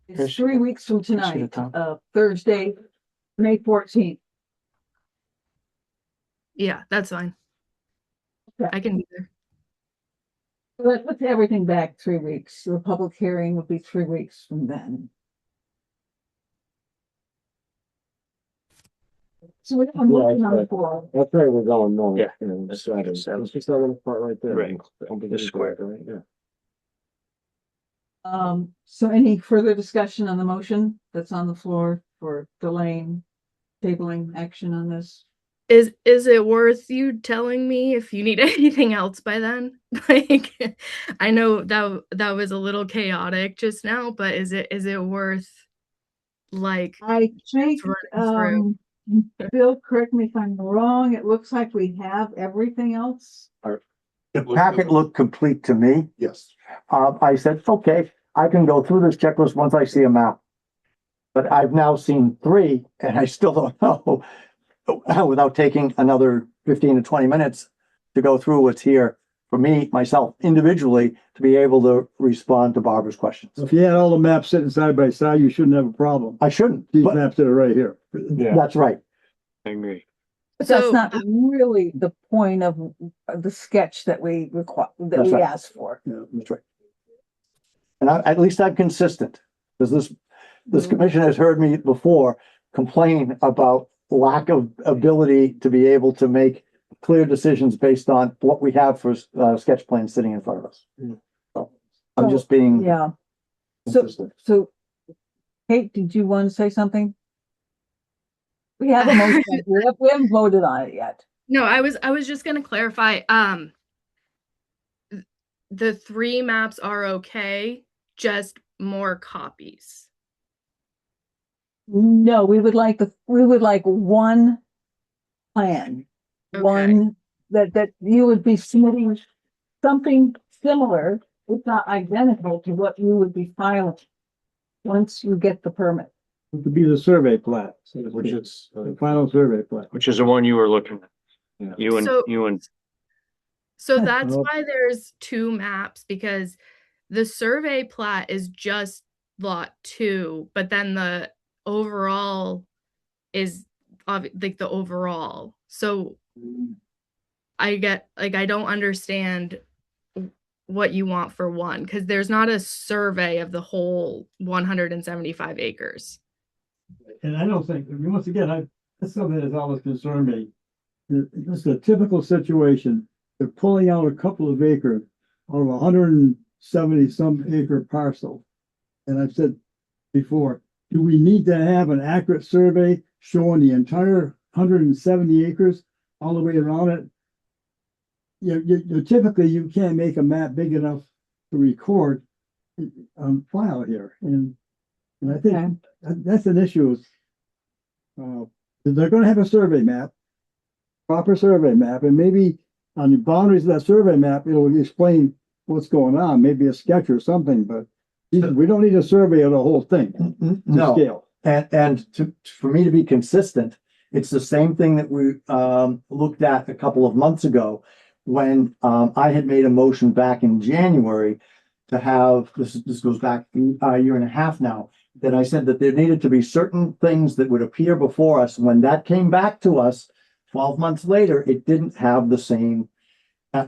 It's 3 weeks from Should have tonight, come. Thursday, May 14th. Yeah, that's fine. Okay. I can be there. Let's put everything back 3 weeks. The public hearing will be 3 weeks from then. So we have a motion on the floor. That's right, we're going north. Yeah. That's right. It's just that little part right there. Right. This square. Right, yeah. So any further discussion on the motion that's on the floor for delaying tabling action on this? Is it worth you telling me if you need anything else by then? Like, I know that was a little chaotic just now, but is it worth like I think, running through? Bill, correct me if I'm wrong, it looks like we have everything else. The packet looked complete to me. Yes. I said, okay, I can go through this checklist once I see a map. But I've now seen 3 and I still don't know without taking another 15 to 20 minutes to go through what's here for me, myself, individually, to be able to respond to Barbara's questions. If you had all the maps sitting side by side, you shouldn't have a problem. I shouldn't, These but maps that are right here. that's right. I agree. But that's So- not really the point of the sketch that we require, that That's we right. asked for. Yeah, that's right. And at least I'm consistent, because this commission has heard me before complain about lack of ability to be able to make clear decisions based on what we have for sketch plans sitting in front of us. So I'm just being Yeah, so, consistent. Kate, did you want to say something? We have a motion, we haven't voted on it yet. No, I was just gonna clarify. The 3 maps are okay, just more copies. No, we would like one plan. Okay. One that you would be submitting something similar, if not identical to what you would be filing once you get the permit. It could be the survey plat, Which is, the final survey plat. Which is the one you were looking at. Yeah. You and, So- you and, So that's Well- why there's 2 maps, because the survey plat is just lot 2, but then the overall is like the overall. So I don't understand what you want for one, because there's not a survey of the whole 175 acres. And I don't think, I mean, once again, that's something that's always concerned me. This is a typical situation. They're pulling out a couple of acres out of 170 some acre parcel. And I've said before, do we need to have an accurate survey showing the entire 170 acres all the way around it? Typically you can't make a map big enough to record on file here. And I think Okay. that's an issue. They're gonna have a survey map, proper survey map, and maybe on the boundaries of that survey map, it'll explain what's going on, maybe a sketch or something, but we don't need a survey of the whole thing to No, scale. and for me to be consistent, it's the same thing that we looked at a couple of months ago when I had made a motion back in January to have, this goes back a year and a half now, that I said that there needed to be certain things that would appear before us. When that came back to us 12 months later, it didn't have the same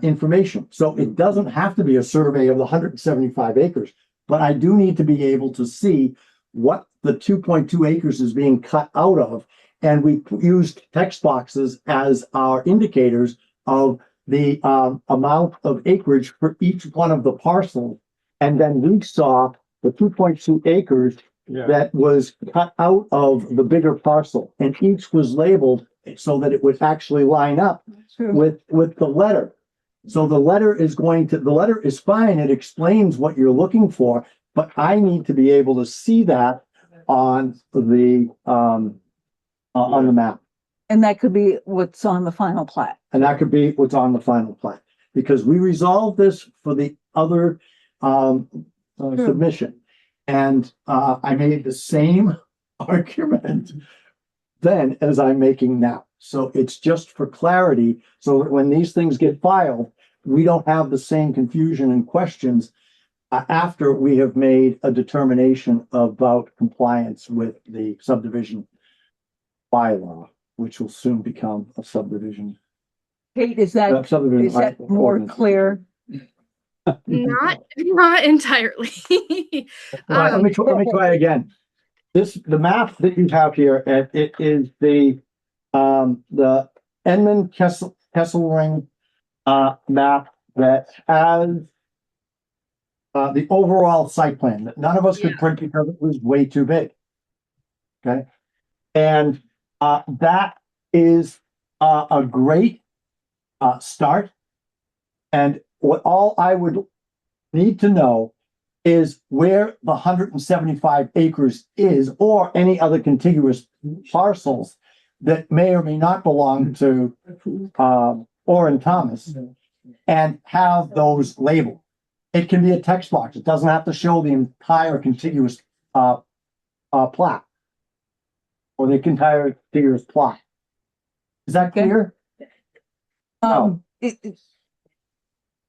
information. So it doesn't have to be a survey of the 175 acres, but I do need to be able to see what the 2.2 acres is being cut out of. And we used text boxes as our indicators of the amount of acreage for each one of the parcels. And then we saw the 2.2 acres that was cut out of the bigger parcel, and each was labeled so that it would actually line up with the letter. So the letter is fine. It explains what you're looking for, but I need to be able to see that on the map. And that could be what's on the final plat. And that could be what's on the final plan, because we resolved this for the other submission. And I made the same argument then as I'm making now. So it's just for clarity, so that when these things get filed, we don't have the same confusion and questions after we have made a determination about compliance with the subdivision bylaw, which will soon become a subdivision. Kate, is that Subdivision more ordinance. clear? Not entirely. Let me try again. The map that you have here, it is the Edmund Kesselring map that has the overall site plan that none of us could Yeah. print because it was way too big. Okay, and that is a great start. And what all I would need to know is where the 175 acres is, or any other contiguous parcels that may or may not belong to Orin Thomas, and have those labeled. It can be a text box. It doesn't have to show the entire contiguous plot, or the entire contiguous plot. Is that Okay. clear?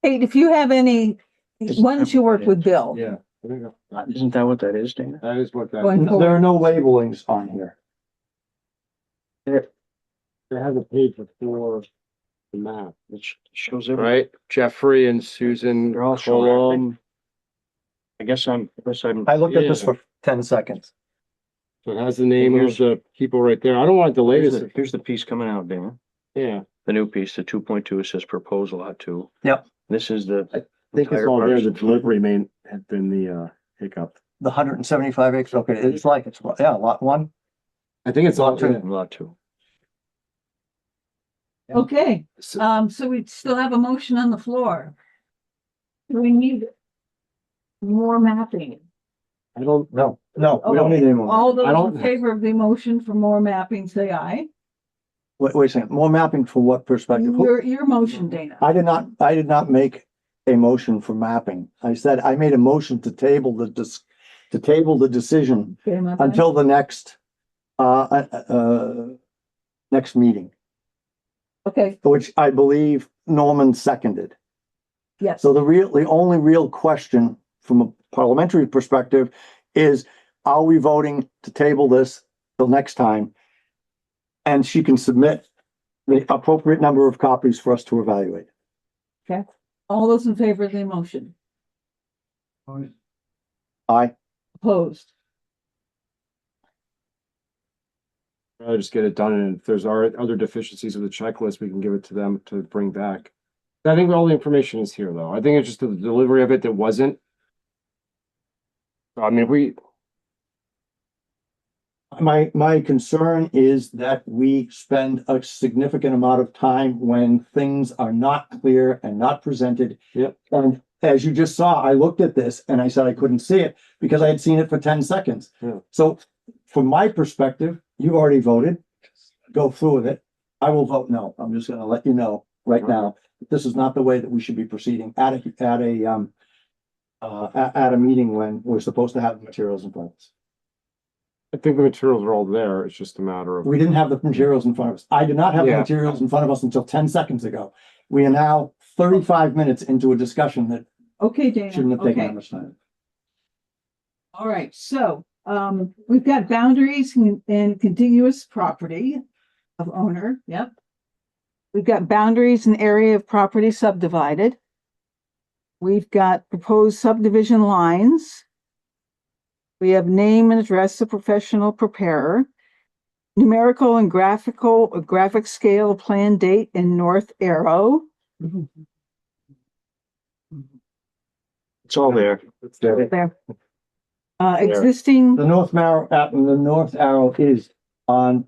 Kate, if you have any, why don't you work with Bill? Yeah. Isn't that what that is, Dana? That is what that, Going forward. There are no labelings on here. it has a page before the map, It shows every, right? Jeffrey and Susan They're all showing, aren't Colum. I guess I'm, I looked at this Yeah. for 10 seconds. So it has the name of the people right there. I don't want to delay this. here's the piece coming out, Dana. Yeah, The new piece, the 2.2, it says proposed lot 2. Yep. This is the. I think it's entire all there. The parcel. delivery may have been the hiccup. The 175 acres, okay, it's like, it's, yeah, lot one. I think it's all Lot two. there. Lot 2. Okay, so we still have a motion on the floor. Do we need more mapping? I don't know. No, we don't need any more. All those I don't- in favor of the motion for more mapping, say aye. Wait a second, more mapping for what perspective? Your motion, Dana. I did not make a motion for mapping. I said I made a motion to table the decision Okay, my friend? until the next next meeting, Okay, which I believe Norman seconded. yes. So the only real question from a parliamentary perspective is, are we voting to table this till next time? And she can submit the appropriate number of copies for us to evaluate. All those in favor of the motion? Aye. Opposed? I'll just get it done, and if there's other deficiencies of the checklist, we can give it to them to bring back. I think all the information is here, though. I think it's just the delivery of it that wasn't. I mean, My concern is that we spend a significant amount of time when things are not clear and not presented. Yep. And as you just saw, I looked at this and I said I couldn't see it because I had seen it for 10 seconds. Yeah. So from my perspective, you've already voted. Go through with it. I will vote no. I'm just gonna let you know right now, this is not the way that we should be proceeding at a meeting when we're supposed to have the materials in front of us. I think the materials are all there. It's just a matter of. We didn't have the materials in front of us. I did not have the Yeah. materials in front of us until 10 seconds ago. We are now 35 minutes into a discussion that Okay, Dana, shouldn't have taken that okay. much time. All right, so, we've got boundaries and contiguous property of owner, yep. We've got boundaries and area of property subdivided. We've got proposed subdivision lines. We have name and address of professional preparer. Numerical and graphic scale, plan date, and north arrow. It's all there. It's there. There. Existing, The north arrow is on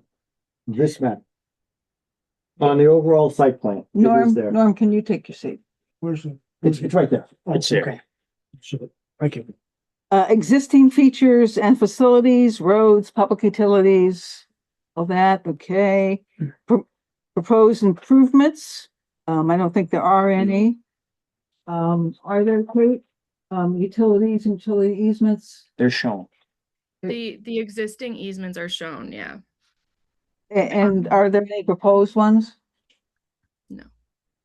this map. On the overall site plan. It is there. Norm, can you take your seat? Where's the? It's right there. It's there. Okay. So, thank you. Existing features and facilities, roads, public utilities, all that, okay. Proposed improvements, I don't think there are any. Are there, Kate? Utilities and utility easements? They're shown. The existing easements are shown, yeah. And are there any proposed ones? No.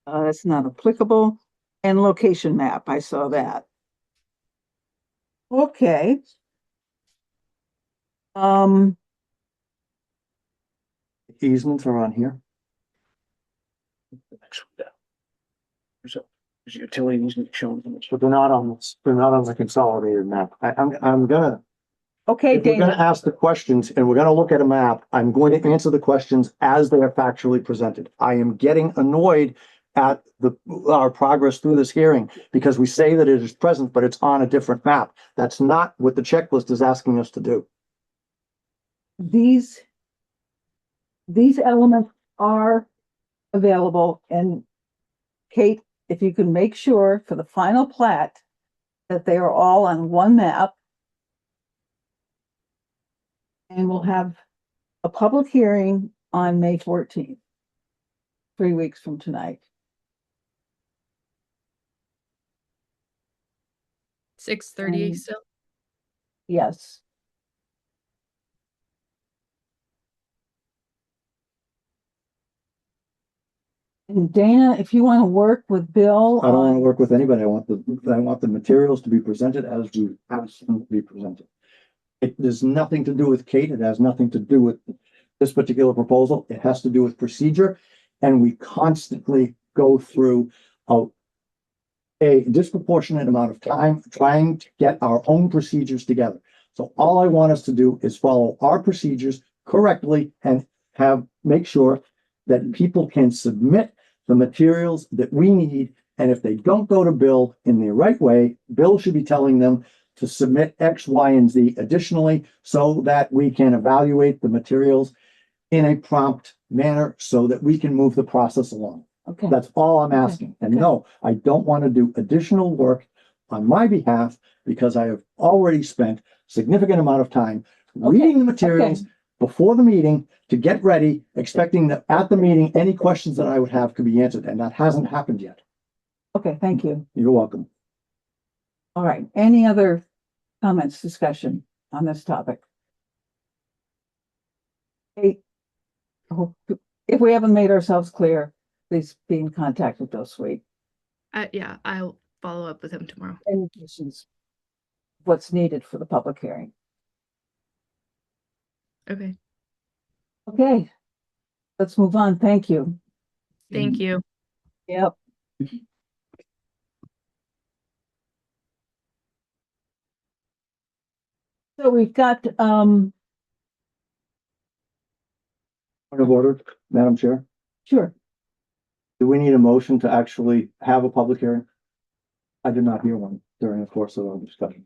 That's not applicable. And location map, I saw that. Okay. Easements are on here. The next one down. There's utilities shown. But they're not on the consolidated map. I'm gonna, Okay, if we're gonna Dana, ask the questions and we're gonna look at a map, I'm going to answer the questions as they are factually presented. I am getting annoyed at our progress through this hearing because we say that it is present, but it's on a different map. That's not what the checklist is asking us to do. these elements are available. And Kate, if you can make sure for the final plat that they are all on one map. And we'll have a public hearing on May 14th, 3 weeks from tonight. 6:30 still. Yes. And Dana, if you want to work with Bill. I don't want to work with anybody. I want the materials to be presented as we ask them to be presented. It has nothing to do with Kate. It has nothing to do with this particular proposal. It has to do with procedure. And we constantly go through a disproportionate amount of time trying to get our own procedures together. So all I want us to do is follow our procedures correctly and make sure that people can submit the materials that we need. And if they don't go to Bill in the right way, Bill should be telling them to submit X, Y, and Z additionally, so that we can evaluate the materials in a prompt manner so that we can move the process along. Okay. That's all I'm asking. And no, I don't want to do additional work on my behalf because I have already spent significant amount of time reading the materials before the meeting to get ready, expecting that at the meeting, any questions that I would have could be answered, and that hasn't happened yet. Okay, thank you. You're welcome. All right, any other comments, discussion on this topic? Hey, if we haven't made ourselves clear, please be in contact with Bill Sweet. Yeah, I'll follow up with him tomorrow. Any questions? What's needed for the public hearing? Okay. Okay, let's move on. Thank you. Thank you. Yep. So we've got, Point of order, Madam Chair. sure. Do we need a motion to actually have a public hearing? I did not hear one during the course of our discussion.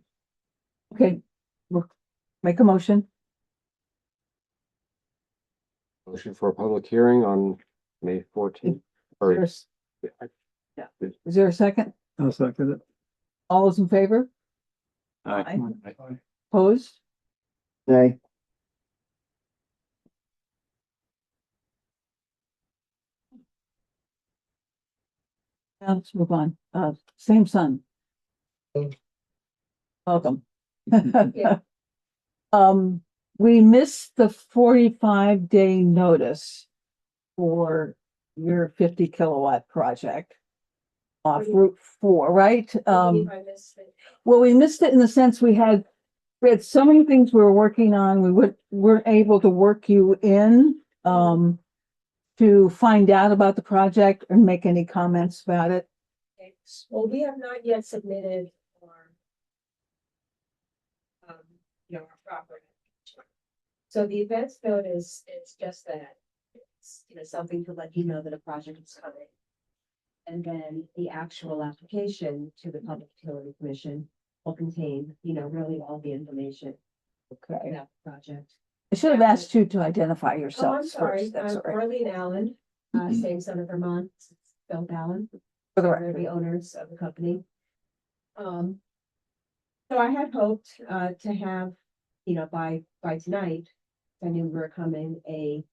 Okay, we'll make a motion. Motion for a public hearing on May 14th. Or, Is there a second? I'll second it. All those in favor? Aye. Opposed? Nay. Now let's move on. SameSun. Welcome. We missed the 45-day notice for your 50 kilowatt project off Route 4, right? Well, we missed it in the sense we had so many things we were working on. We weren't able to work you in to find out about the project and make any comments about it. Well, we have not yet submitted our property. So the advance notice is just that, it's, something to let you know that a project is coming. And then the actual application to the Public Utility Commission will contain, really all the information Okay. about the project. I should have asked you to identify Oh, I'm yourselves sorry, first. That's I'm all right. Arlene Allen, SameSun of Vermont, Bill Allen. For the They're record. the owners of the company. So I had hoped to have, by tonight, I knew we were coming, a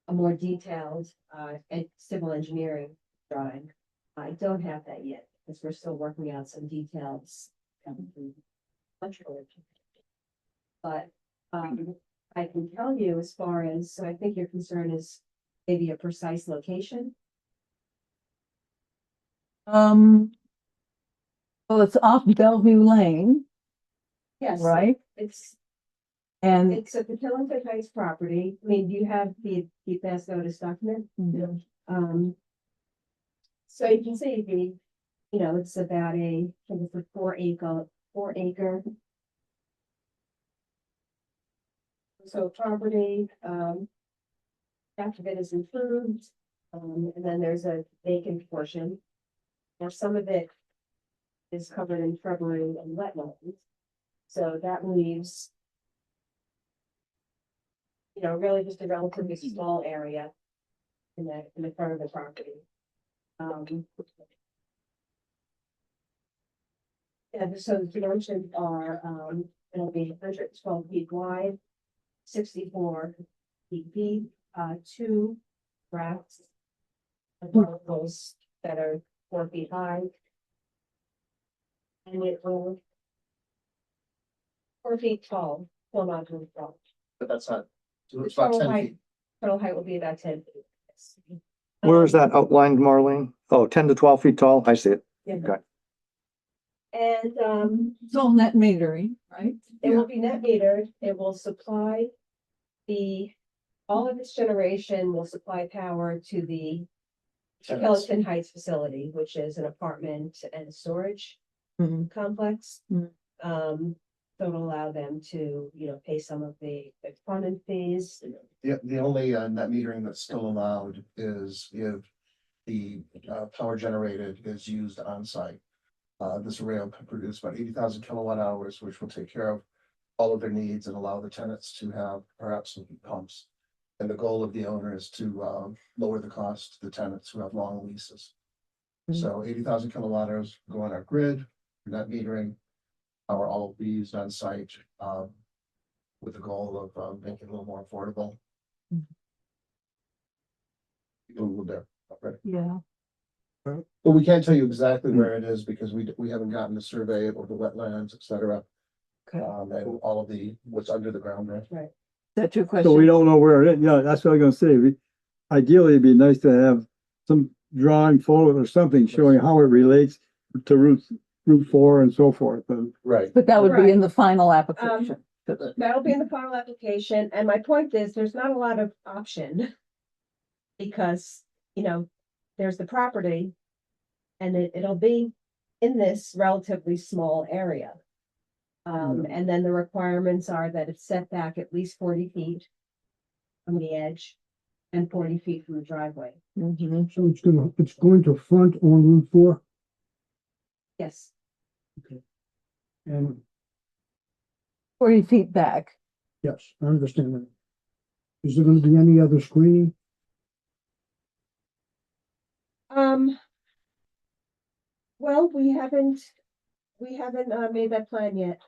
more detailed civil engineering drawing. I don't have that yet because we're still working out some details. But I can tell you as far as, so I think your concern is maybe a precise location. Well, it's off Bellevue Lane, Yes. right? And It's a Patillion Heights property. I mean, do you have the advance notice document? So you can see it's about I think it's a 4 acre. So property, half of it is improved, and then there's a vacant portion. Now, some of it is covered in shrubbery and wetlands. So that leaves really just a relatively small area in the front of the property. Yeah, so the dimensions are, it'll be 112 feet wide, 64 feet deep, 2 racks of those that are 4 feet high. And it will 4 feet tall, full mountain tall. But that's not, so The it's about total 10 height, feet. total height will be about 10 feet. Yes. Where is that outlined, Marlene? Oh, 10 to 12 feet tall? I see it. Yeah. Okay. And, It's all net metering, right? it will be net metered, it will supply all of its generation will supply power to the Tenants. Killington Heights facility, which is an apartment and storage Mhm. complex. Mhm. So it'll allow them to, pay some of the front-end fees. The only net metering that's still allowed is if the power generated is used on site. This array will produce about 80,000 kilowatt hours, which will take care of all of their needs and allow the tenants to have perhaps some heat pumps. And the goal of the owner is to lower the cost to the tenants who have long leases. So 80,000 kilowatt hours go on our grid, net metering, power all of these on site, with the goal of making it a little more affordable. People there, right? Yeah. But we can't tell you exactly where it is because we haven't gotten a survey of the wetlands, et cetera. Okay. And all of what's under the ground there. Right. That's your So we question? don't know where it is. Yeah, that's what I was gonna say. Ideally, it'd be nice to have some drawing photo or something showing how it relates to Route 4 and so forth. And Right. But that would be in Right. the final application. That'll be in the final application, and my point is, there's not a lot of option. Because, there's the property. And it'll be in this relatively small area. And then the requirements are that it's set back at least 40 feet from the edge and 40 feet from the driveway. Mhm. So it's going to front on Route 4, Yes, and 40 feet back. yes, I understand that. Is there gonna be any other screening? well, we haven't made that plan yet.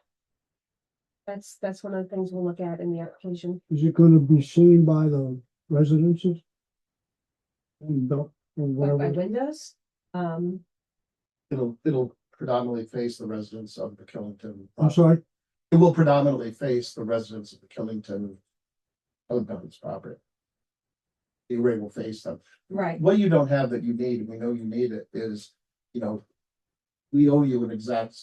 That's one of the things we'll look at in the application. Is it gonna be seen by the residences? And or By whatever? windows, It'll predominantly face the residents of the Killington. I'm sorry, It will predominantly face the residents of the Killington property. The array will face them. right, What you don't have that you need, and we know you need it, is, we owe you an exact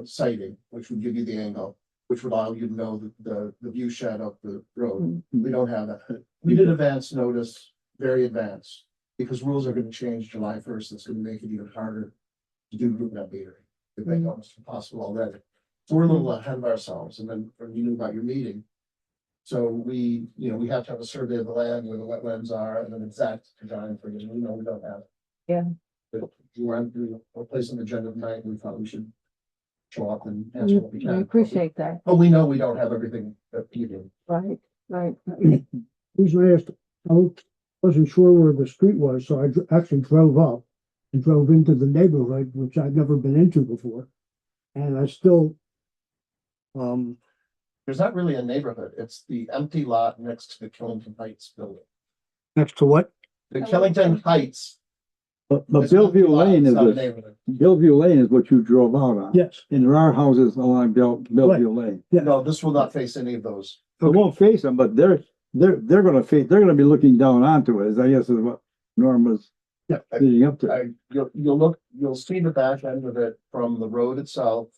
sighting, which would give you the angle, which would allow you to know the view shed of the road. We don't have that. We did advance notice, very advanced, because rules are gonna change July 1st. It's gonna make it even harder to do group net metering. It may almost impossible already. So we're a little ahead of ourselves, and then you knew about your meeting. So we have to have a survey of the land where the wetlands are and an exact design for you. We know we don't have it. Yeah. But you were on a place on the agenda tonight. We thought we should show up and answer what we We can. appreciate that. But we know we don't have everything that you do. Right, right. reason I asked, I wasn't sure where the street was, so I actually drove up and drove into the neighborhood, which I'd never been into before. And I still, There's not really a neighborhood. It's the empty lot next to the Killington Heights building. next to what? The Killington Heights. But is an empty Bellevue lot. Lane It's is not a this, neighborhood. Bellevue Lane is what you drove out on. Yes. And there are houses along Bellevue Lane. No, this will not face any of those. It won't face them, but they're gonna be looking down onto it, I guess is what Norm was Yeah. leading up to. You'll see the back end of it from the road itself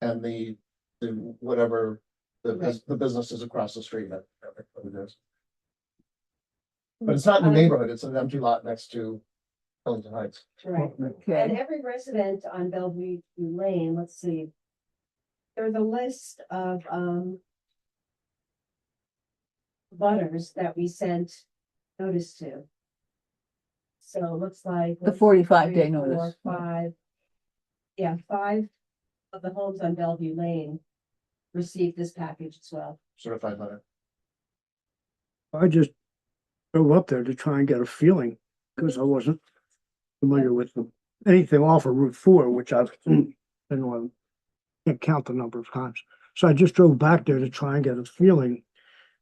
and the whatever the businesses across the street. That what it is. But it's not in the neighborhood. It's an empty lot next to Killington Heights. right. And Okay. every resident on Bellevue Lane, let's see. There's a list of, butters that we sent notice to. So it looks like. The 1, 2, 45-day 3, 4, notice. 5. Yeah, 5 of the homes on Bellevue Lane received this package as well. Certified letter. I just drove up there to try and get a feeling, because I wasn't familiar with anything off of Route 4, which I've been on, can't count the number of times. So I just drove back there to try and get a feeling.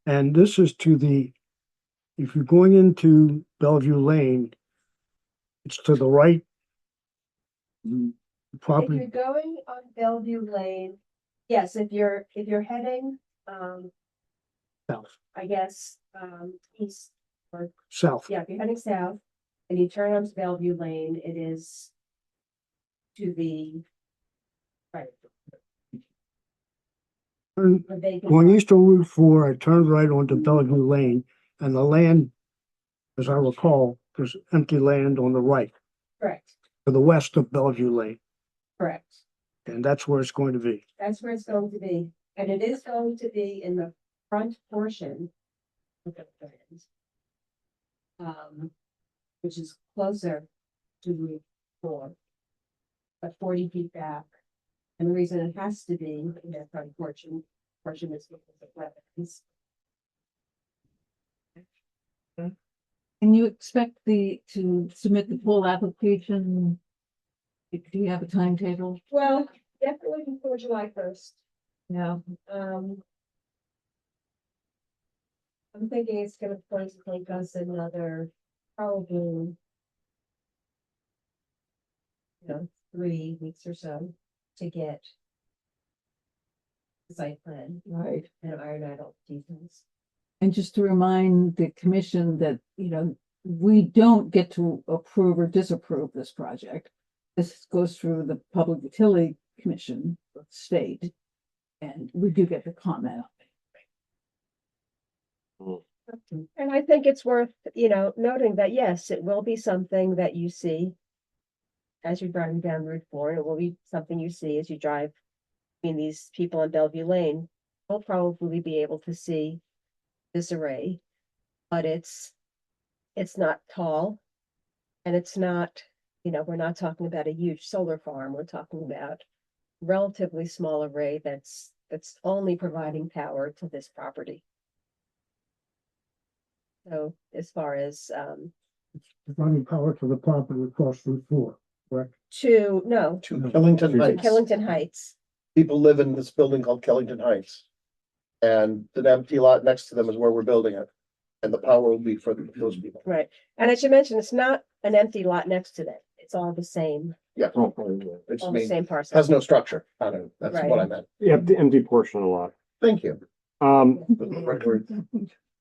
And this is if you're going into Bellevue Lane, it's to the right. If Property you're going on Bellevue Lane, yes, if you're heading, south, I guess, east, or, south. yeah, if you're heading south and you turn onto Bellevue Lane, it is to the right. Turn- The vacant Going lot. east on Route 4, I turned right onto Bellevue Lane, and the land, as I recall, there's empty land on the right, Correct, to the west of Bellevue Lane, correct. and that's where it's going to be. That's where it's going to be, and it is going to be in the front portion of the plans. Which is closer to Route 4, but 40 feet back. And the reason it has to be in that front portion is because of wetlands. Can you expect to submit the full application? Do you have a timetable? Well, definitely before July 1st. Yeah. I'm thinking it's gonna take us another, probably, 3 weeks or so to get the site plan Right. and iron out all the details. And just to remind the commission that, we don't get to approve or disapprove this project. This goes through the Public Utility Commission of the state. And we do get to comment on it. And I think it's worth, noting that, yes, it will be something that you see as you're driving down Route 4. It will be something you see as you drive between these people on Bellevue Lane. We'll probably be able to see this array, but it's not tall, and it's not, we're not talking about a huge solar farm. We're talking about relatively small array that's only providing power to this property. So as far as Running power to the property across Route 4, correct? To Killington Heights. Killington Heights, People live in this building called Killington Heights. And the empty lot next to them is where we're building it. And the power will be for those people. right? And I should mention, it's not an empty lot next to that. It's all the same, Yeah. Oh, It's all the made, same parcel. has no structure. I don't, that's Right. what I meant. Yeah, the empty portion of the lot. Thank you. Right word.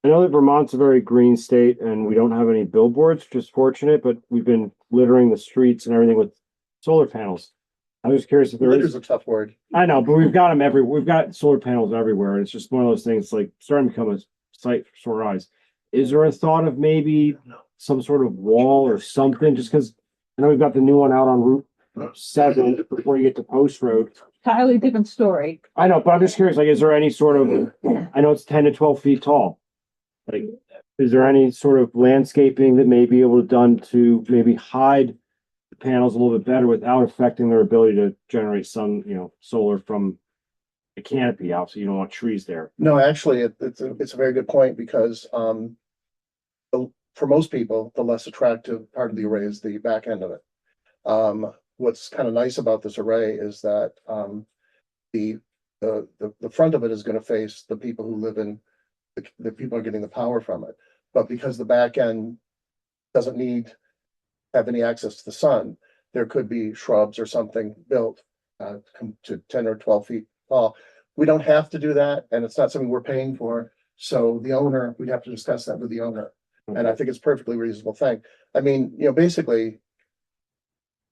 I know that Vermont's a very green state and we don't have any billboards, which is fortunate, but we've been littering the streets and everything with solar panels. I was curious if there Litter's is, a tough word. I know, but we've got them we've got solar panels everywhere. And it's just one of those things like starting to become a sight for sore eyes. Is there a thought of maybe some sort of wall or something? Just because I know we've got the new one out on Route 7 before you get to Post Road. Entirely different story. I know, but I'm just curious, like, is there any sort of, I know it's 10 to 12 feet tall. Like, is there any sort of landscaping that may be able to done to maybe hide the panels a little bit better without affecting their ability to generate some, solar from the canopy? Obviously, you don't want trees there. No, actually, it's a very good point because, for most people, the less attractive part of the array is the back end of it. What's kind of nice about this array is that, the front of it is going to face the people who live in, the people are getting the power from it. But because the back end doesn't have any access to the sun, there could be shrubs or something built to 10 or 12 feet tall. We don't have to do that, and it's not something we're paying for. So the owner, we'd have to discuss that with the owner. And I think it's a perfectly reasonable thing. I mean, basically,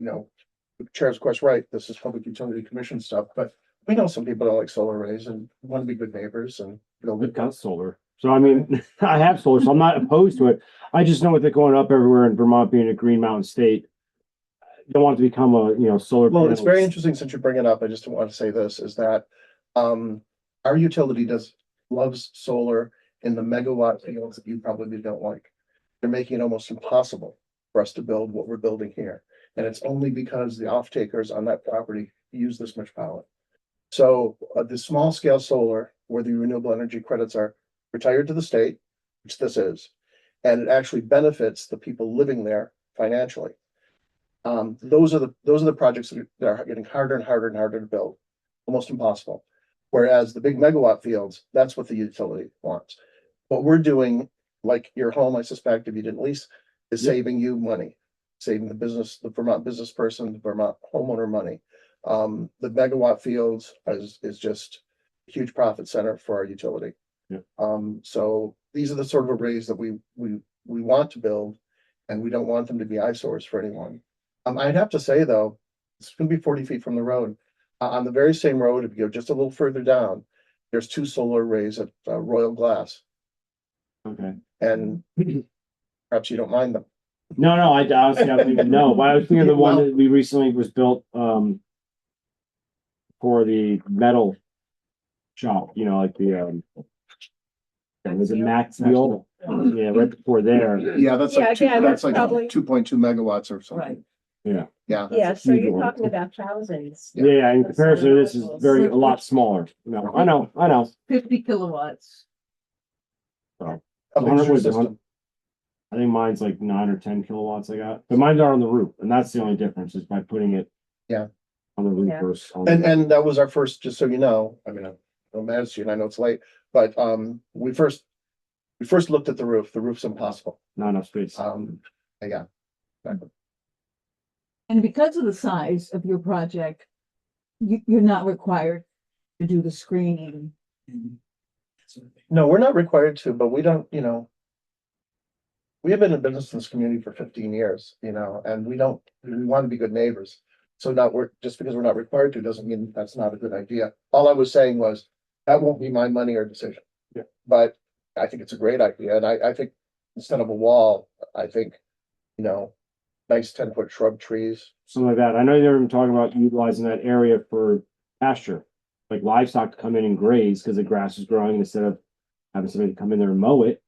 the chair's of course right, this is Public Utility Commission stuff, but we know some people don't like solar arrays and want to be good neighbors and build We've it. got solar. So, I mean, I have solar, so I'm not opposed to it. I just know with it going up everywhere in Vermont being a Green Mountain state, I don't want it to become a, solar. Well, it's panels. very interesting since you bring it up. I just want to say this is that our utility loves solar in the megawatt fields that you probably don't like. They're making it almost impossible for us to build what we're building here. And it's only because the off takers on that property use this much power. So the small scale solar where the renewable energy credits are retired to the state, which this is, and it actually benefits the people living there financially. Those are the projects that are getting harder and harder and harder to build, almost impossible. Whereas the big megawatt fields, that's what the utility wants. What we're doing, like your home, I suspect, if you didn't lease, is saving you money, saving the Vermont business person, the Vermont homeowner money. The megawatt fields is just a huge profit center for our utility. Yeah. So these are the sort of arrays that we want to build, and we don't want them to be eyesores for anyone. I'd have to say though, it's gonna be 40 feet from the road. On the very same road, if you go just a little further down, there's 2 solar arrays at Royal Glass, Okay. and perhaps you don't mind them. No, I honestly don't even know, but I was thinking the one that we recently was built, for the metal shop, you know, like the, was it Max Steel? Yeah, right before there. Yeah, that's Yeah, like again, that's that's probably- like 2.2 megawatts or something. Right. Yeah. Yeah. Yeah, so huge you're one. talking about thousands. Yeah, in comparison to this is a lot smaller. No, I know. 50 kilowatts. A 100 mixture was system. I think mine's like 9 or 10 kilowatts I got, but mine's are on the roof, and that's the only difference is by putting it. Yeah. On the roof Yeah. versus. And that was our first, just so you know, I mean, I'm mad at you and I know it's late, but we first looked at the roof. The roof's impossible. Not enough space. Yeah. Exactly. And because of the size of your project, you're not required to do the screening. No, we're not required to, but we don't, we have been in business in this community for 15 years, and we want to be good neighbors. So just because we're not required to doesn't mean that's not a good idea. All I was saying was that won't be my money or decision. Yeah. But I think it's a great idea. And I think instead of a wall, I think, nice 10-foot shrub trees. Something like that. I know they're even talking about utilizing that area for pasture, like livestock to come in and graze because the grass is growing instead of having somebody come in there and mow it.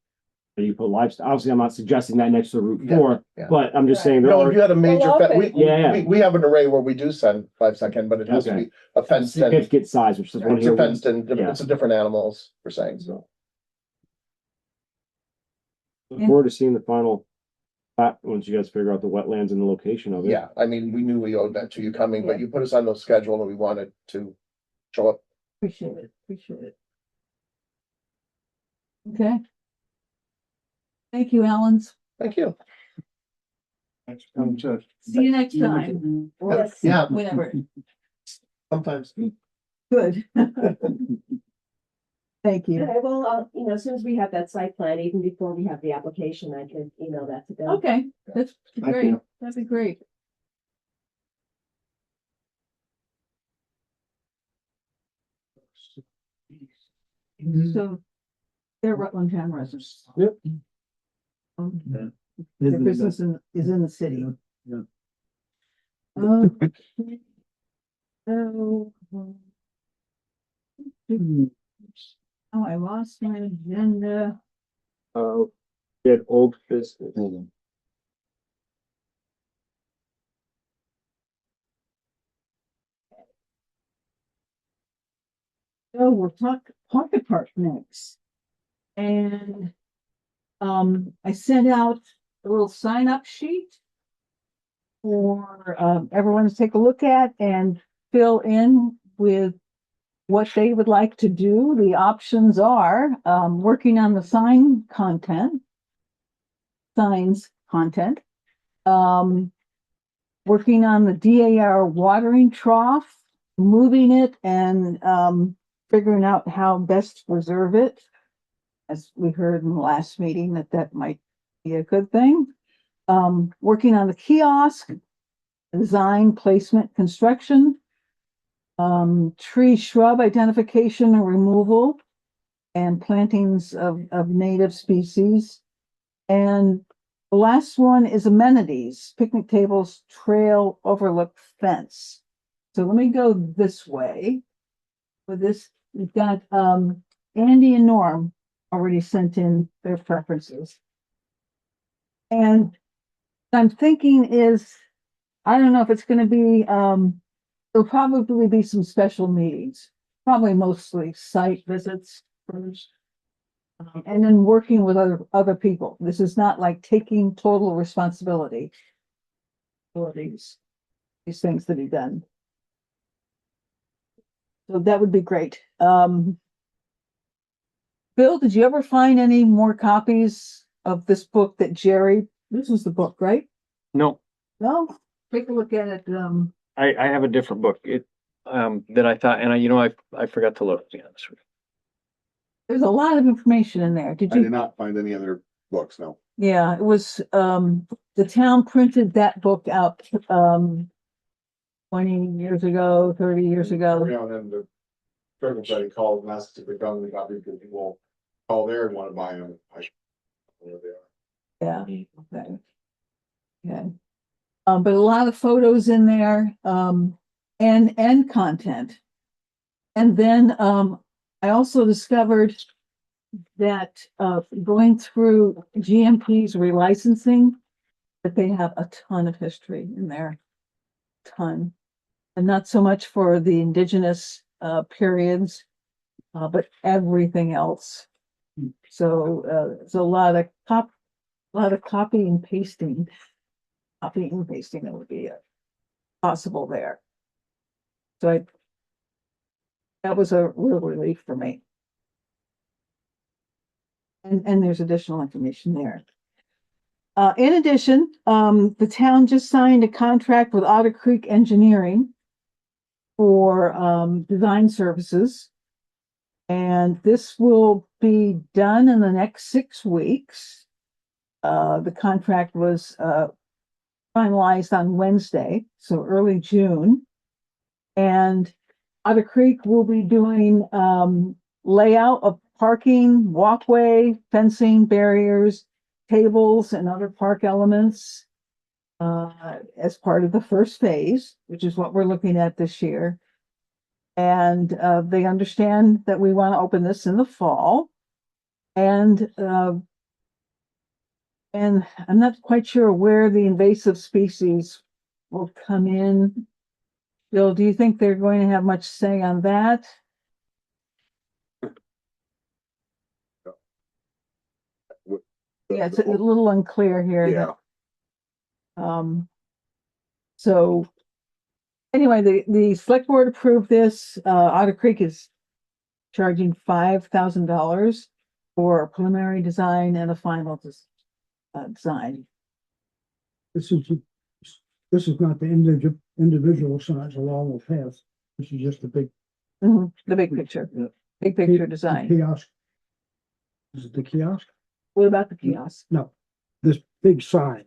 But you put livestock. Obviously, I'm not suggesting that next to Route 4, yeah. but I'm just saying there No, are. if you had a major, Yeah. we have an array where we do send livestock in, but it has to Okay. be a fenced in. Significant size, which is one It's here. a fenced in, Yeah. it's a different animals, we're saying, so. Look forward to seeing the final plat once you guys figure out the wetlands and the location of it. Yeah, I mean, we knew we owed that to you coming, but you put us on the schedule and we wanted to show up. Appreciate it. Okay. Thank you, Allens. Thank you. Thanks for coming to. See you next time. Yes. Yeah. Whenever. Sometimes. Good. Thank you. Okay, well, as soon as we have that site plan, even before we have the application, I can email that to them. Okay, that's Thank great. you. That'd be great. So they're Rutland town residents. Yep. Their business is in the city. Yeah. Okay. So, oh, I lost my agenda. Get old business. So we'll talk Pocket Park next. And I sent out a little sign up sheet for everyone to take a look at and fill in with what they would like to do. The options are working on the signs content, working on the DAR watering trough, moving it and figuring out how best to preserve it. As we heard in the last meeting, that might be a good thing. Working on the kiosk, design, placement, construction, tree shrub identification and removal, and plantings of native species. And the last one is amenities, picnic tables, trail, overlook, fence. So let me go this way. With this, we've got Andy and Norm already sent in their preferences. And I'm thinking is, I don't know if it's going to be, there'll probably be some special meetings, probably mostly site visits first. And then working with other people. This is not like taking total responsibility for these things to be done. So that would be great. Bill, did you ever find any more copies of this book that Jerry, this was the book, right? No, No, take a look at it. I have a different book. That I thought, and I forgot to look, to be honest with There's a lot of information in there. Did I did you? not find any other books, no. Yeah, it was, the town printed that book out, 20 years ago, 30 years ago. You know, then the circle study called and asked if they found the copy, because people call there and want to buy them. Where they are. Yeah, okay. Okay. But a lot of photos in there, and content. And then, I also discovered that, going through GMP's relicensing, that they have a ton of history in there. Ton. And not so much for the indigenous, periods, but everything else. So, there's a lot of copy and pasting. Copy and pasting that would be possible there. So that was a real relief for me. And there's additional information there. In addition, the town just signed a contract with Otter Creek Engineering for design services. And this will be done in the next 6 weeks. The contract was finalized on Wednesday, so early June. And Otter Creek will be doing layout of parking, walkway, fencing, barriers, tables, and other park elements as part of the first phase, which is what we're looking at this year. And they understand that we want to open this in the fall. And I'm not quite sure where the invasive species will come in. Bill, do you think they're going to have much say on that? Yeah, it's a little unclear here. Yeah. So anyway, the select board approved this. Otter Creek is charging $5,000 for a preliminary design and a final design. This is not the individual signs along the path. This is just the big. The big picture, Yeah. big picture the design. Kiosk. Is it the kiosk? What about the kiosk? No, this big sign.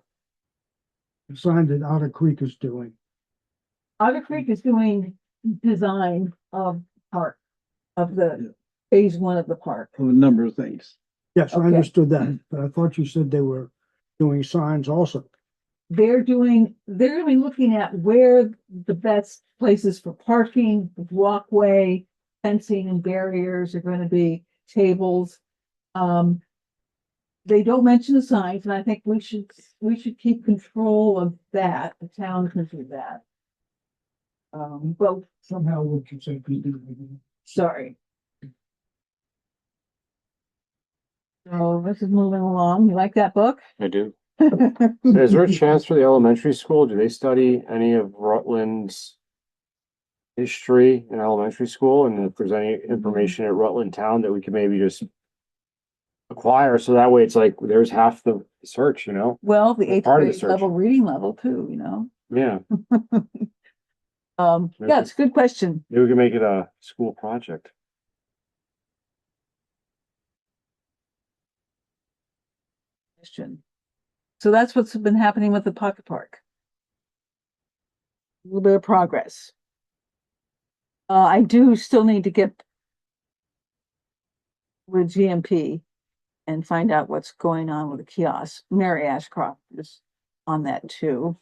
The sign that Otter Creek is doing. Otter Creek is doing design of park, of the phase 1 of the park. Of a number of things. Yes, I Okay. understood that, but I thought you said they were doing signs also. They're gonna be looking at where the best places for parking, walkway, fencing and barriers are gonna be, tables. They don't mention the signs, and I think we should keep control of that. The town can do that. Well, Somehow we can say. sorry. So this is moving along. You like that book? you. I do. Is there a chance for the elementary school? Do they study any of Rutland's history in elementary school? And if there's any information at Rutland Town that we could maybe just acquire, so that way it's like there's half the search, you know? Well, the eighth Part of the grade search. level reading level too, you know? Yeah, Yeah, it's a good question. maybe we can make it a school project. So that's what's been happening with the pocket park. A little bit of progress. I do still need to get with GMP and find out what's going on with the kiosk. Mary Ashcroft is on that too.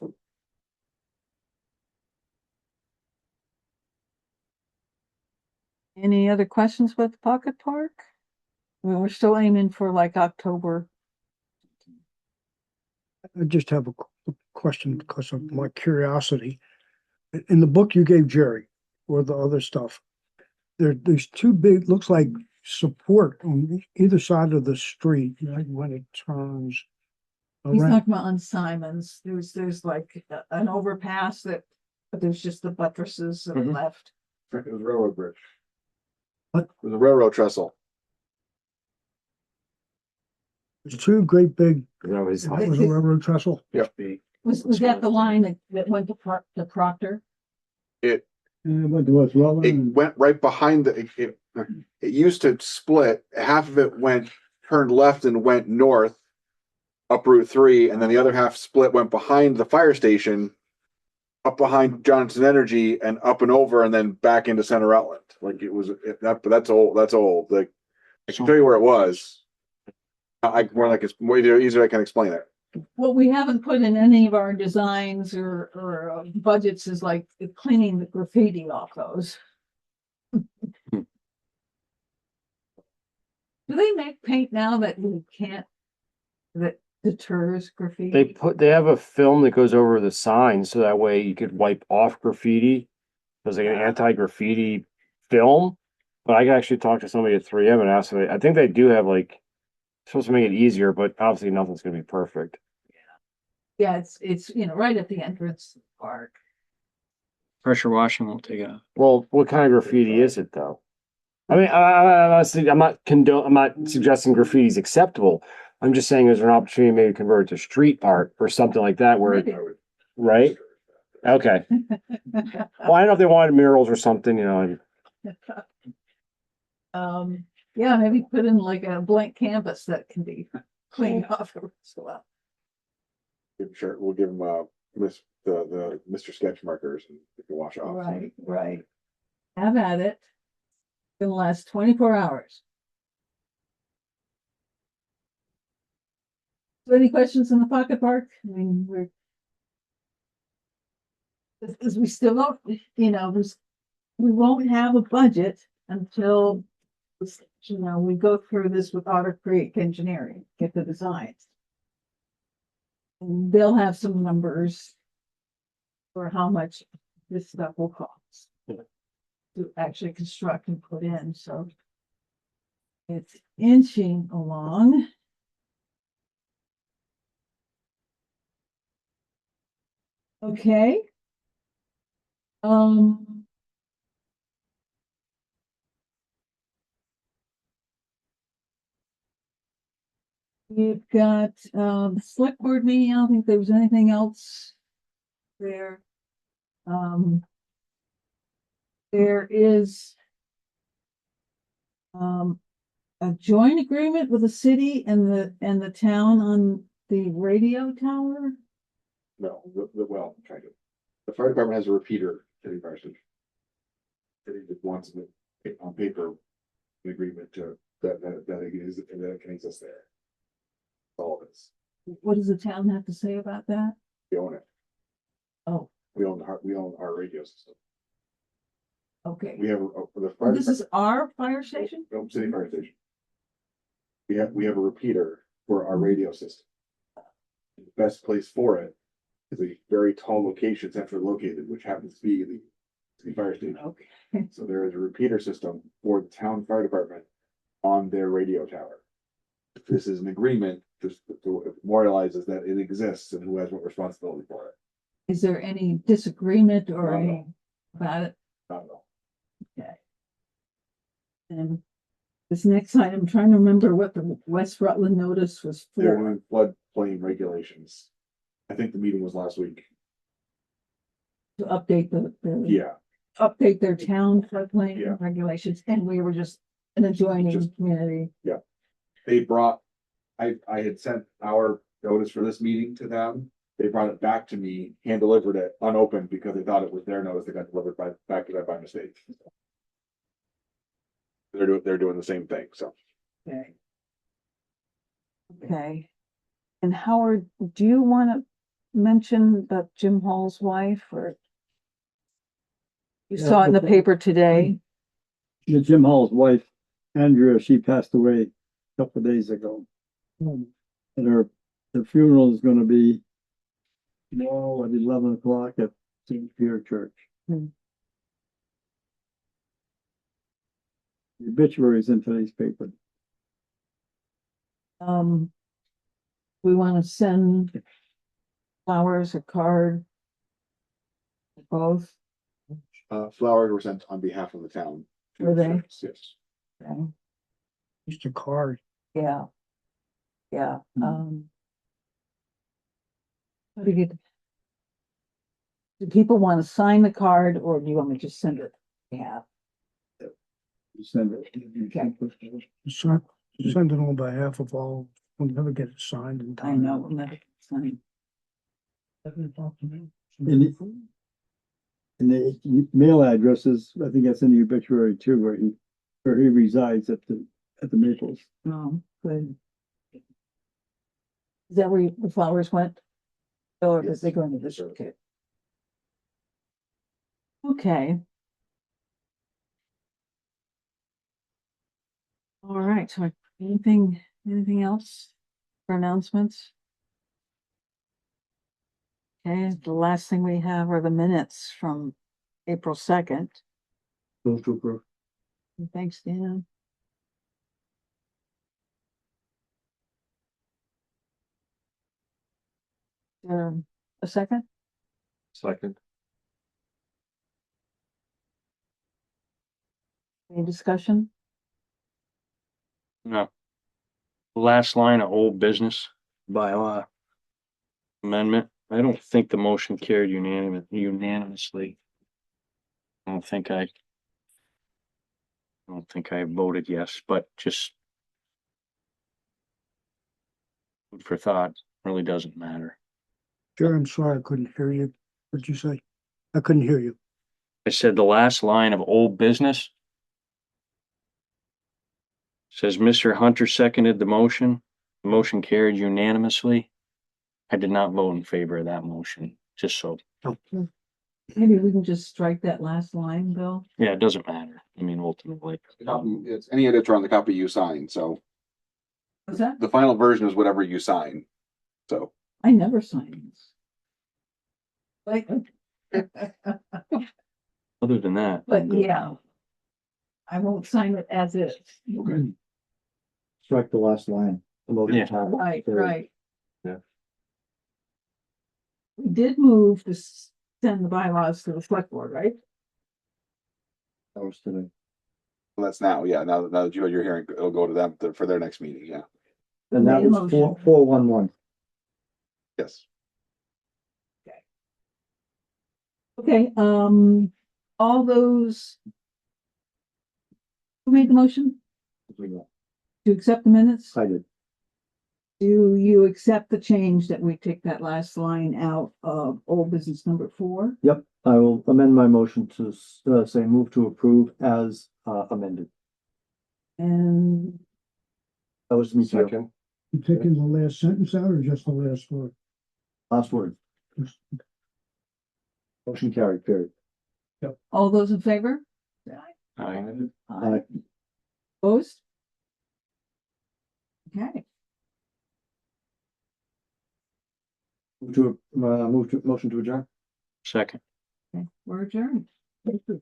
Any other questions with the pocket park? I mean, we're still aiming for like October. I just have a question because of my curiosity. In the book you gave Jerry or the other stuff, there's two big, looks like support on either side of the street, like when it turns He's around. talking about on Simons, there's like an overpass but there's just the buttresses that are Mhm. left. It was a railroad bridge. What? It was a railroad trestle. There's two great big, That was, that was a railroad trestle. Was that the line that went to Proctor? It, And it went to West Rutland. it and- went right behind it used to split. Half of it turned left and went north up Route 3, and then the other half split, went behind the fire station, up behind Johnson Energy, and up and over, and then back into Center Rutland. Like it was but that's old. That's old. Like I can tell you where it was. More like it's more easier. I can explain it. What we haven't put in any of our designs or budgets is like cleaning the graffiti off those. Do they make paint now that you can't, that deters graffiti? they have a film that goes over the sign, so that way you could wipe off graffiti. There's like an anti-graffiti film, but I can actually talk to somebody at 3M and ask them. I think they do have like, supposed to make it easier, but obviously nothing's gonna be perfect. Yeah, it's right at the entrance to the park. Pressure washing won't take it off. Well, what kind of graffiti is it though? I mean, I'm not suggesting graffiti is acceptable. I'm just saying there's an opportunity to maybe convert it to street art or something like that where, Maybe. right? Okay. Well, I don't know if they wanted murals or something, Yeah, maybe put in like a blank canvas that can be cleaned off every once in a while. Sure, we'll give them the Mr. Sketch markers and they can wash off. Right. Have at it. It'll last 24 hours. So any questions in the pocket park? I mean, because we still don't, we won't have a budget until, we go through this with Otter Creek Engineering, get the designs. And they'll have some numbers for how much this stuff will cost to actually construct and put in, so it's inching along. Okay. We've got the select board meeting. I don't think there was anything else there. There is a joint agreement with the city and the town on the radio tower. No, well, kind of. The fire department has a repeater to the fire station. City just wants it on paper, an agreement to that it can exist there. All of this. What does the town have to say about that? We own it. Oh, We own our radio system. okay. We have the fire. This is our fire station? No, city fire station. We have a repeater for our radio system. The best place for it is a very tall location centrally located, which happens to be the city fire station. Okay. So there is a repeater system for the town fire department on their radio tower. This is an agreement to memorializes that it exists and who has what responsibility for it. Is there any disagreement or No. any about it? Not at all. Okay. And this next item, I'm trying to remember what the West Rutland notice was They're for. on floodplain regulations. I think the meeting was last week. To update Yeah, update their town floodplain Yeah. regulations, and we were just an adjoining Just- community. they brought, I had sent our notice for this meeting to them. They brought it back to me, hand delivered it unopened because they thought it was their notice that got delivered back to them by mistake. They're doing the same thing, so. Okay. Okay. And Howard, do you want to mention that Jim Hall's wife, or you Yeah, saw it in the okay. paper today? The Jim Hall's wife, Andrea, she passed away a couple of days ago. And her funeral is gonna be tomorrow at 11 o'clock at St. Peter Church. The obituaries in today's paper. We want to send flowers, a card. Both, Flowers were sent on behalf of the town. Were they? Yes. okay, Just a card. yeah. Yeah, Hmm. how do you- do people want to sign the card or do you want me to just send it? Yeah, Send it. Send it on behalf of all, we'll never get it signed in time. I know, we'll never sign. And the mail addresses, I think that's in the obituary too, where he resides at the Maples. Good. Is that where the flowers went? Or is they going to this? Okay. Okay. All right, so anything else for announcements? Okay, the last thing we have are the minutes from April 2nd. Move to approve. Thanks, Dan. A second? Second. Any discussion? No. Last line of old business bylaw amendment. I don't think the motion carried unanimously. I don't think I voted yes, but just food for thought, really doesn't matter. Sure, I'm sorry, I couldn't hear you. What'd you say? I couldn't hear you. I said the last line of old business says Mr. Hunter seconded the motion. The motion carried unanimously. I did not vote in favor of that motion, just so, Maybe we can just strike that last line, Bill? yeah, it doesn't matter. I mean, ultimately. It's any edits are on the copy you sign, so What's that? the final version is whatever you sign. So I never sign this. Like, Other than that. but yeah. I won't sign it as is. Strike the last line. The motion Yeah. time. Right, Period. right. Yeah. We did move to send the bylaws to the select board, right? That was today. well, that's now, yeah. Now that you had your hearing, it'll go to them for their next meeting. Yeah. And that Made a was motion. 411. Yes. Okay, all those. Who made the motion to accept the minutes? I did. Do you accept the change that we take that last line out of old business number 4? Yep, I will amend my motion to say move to approve as amended. And That was me, Joe. Second. You taking the last sentence out or just the last word? Last word. Motion carried, period. all those in favor? Aye. Opposed? Okay, Motion to adjourn. Second. okay, we're adjourned. Thank you.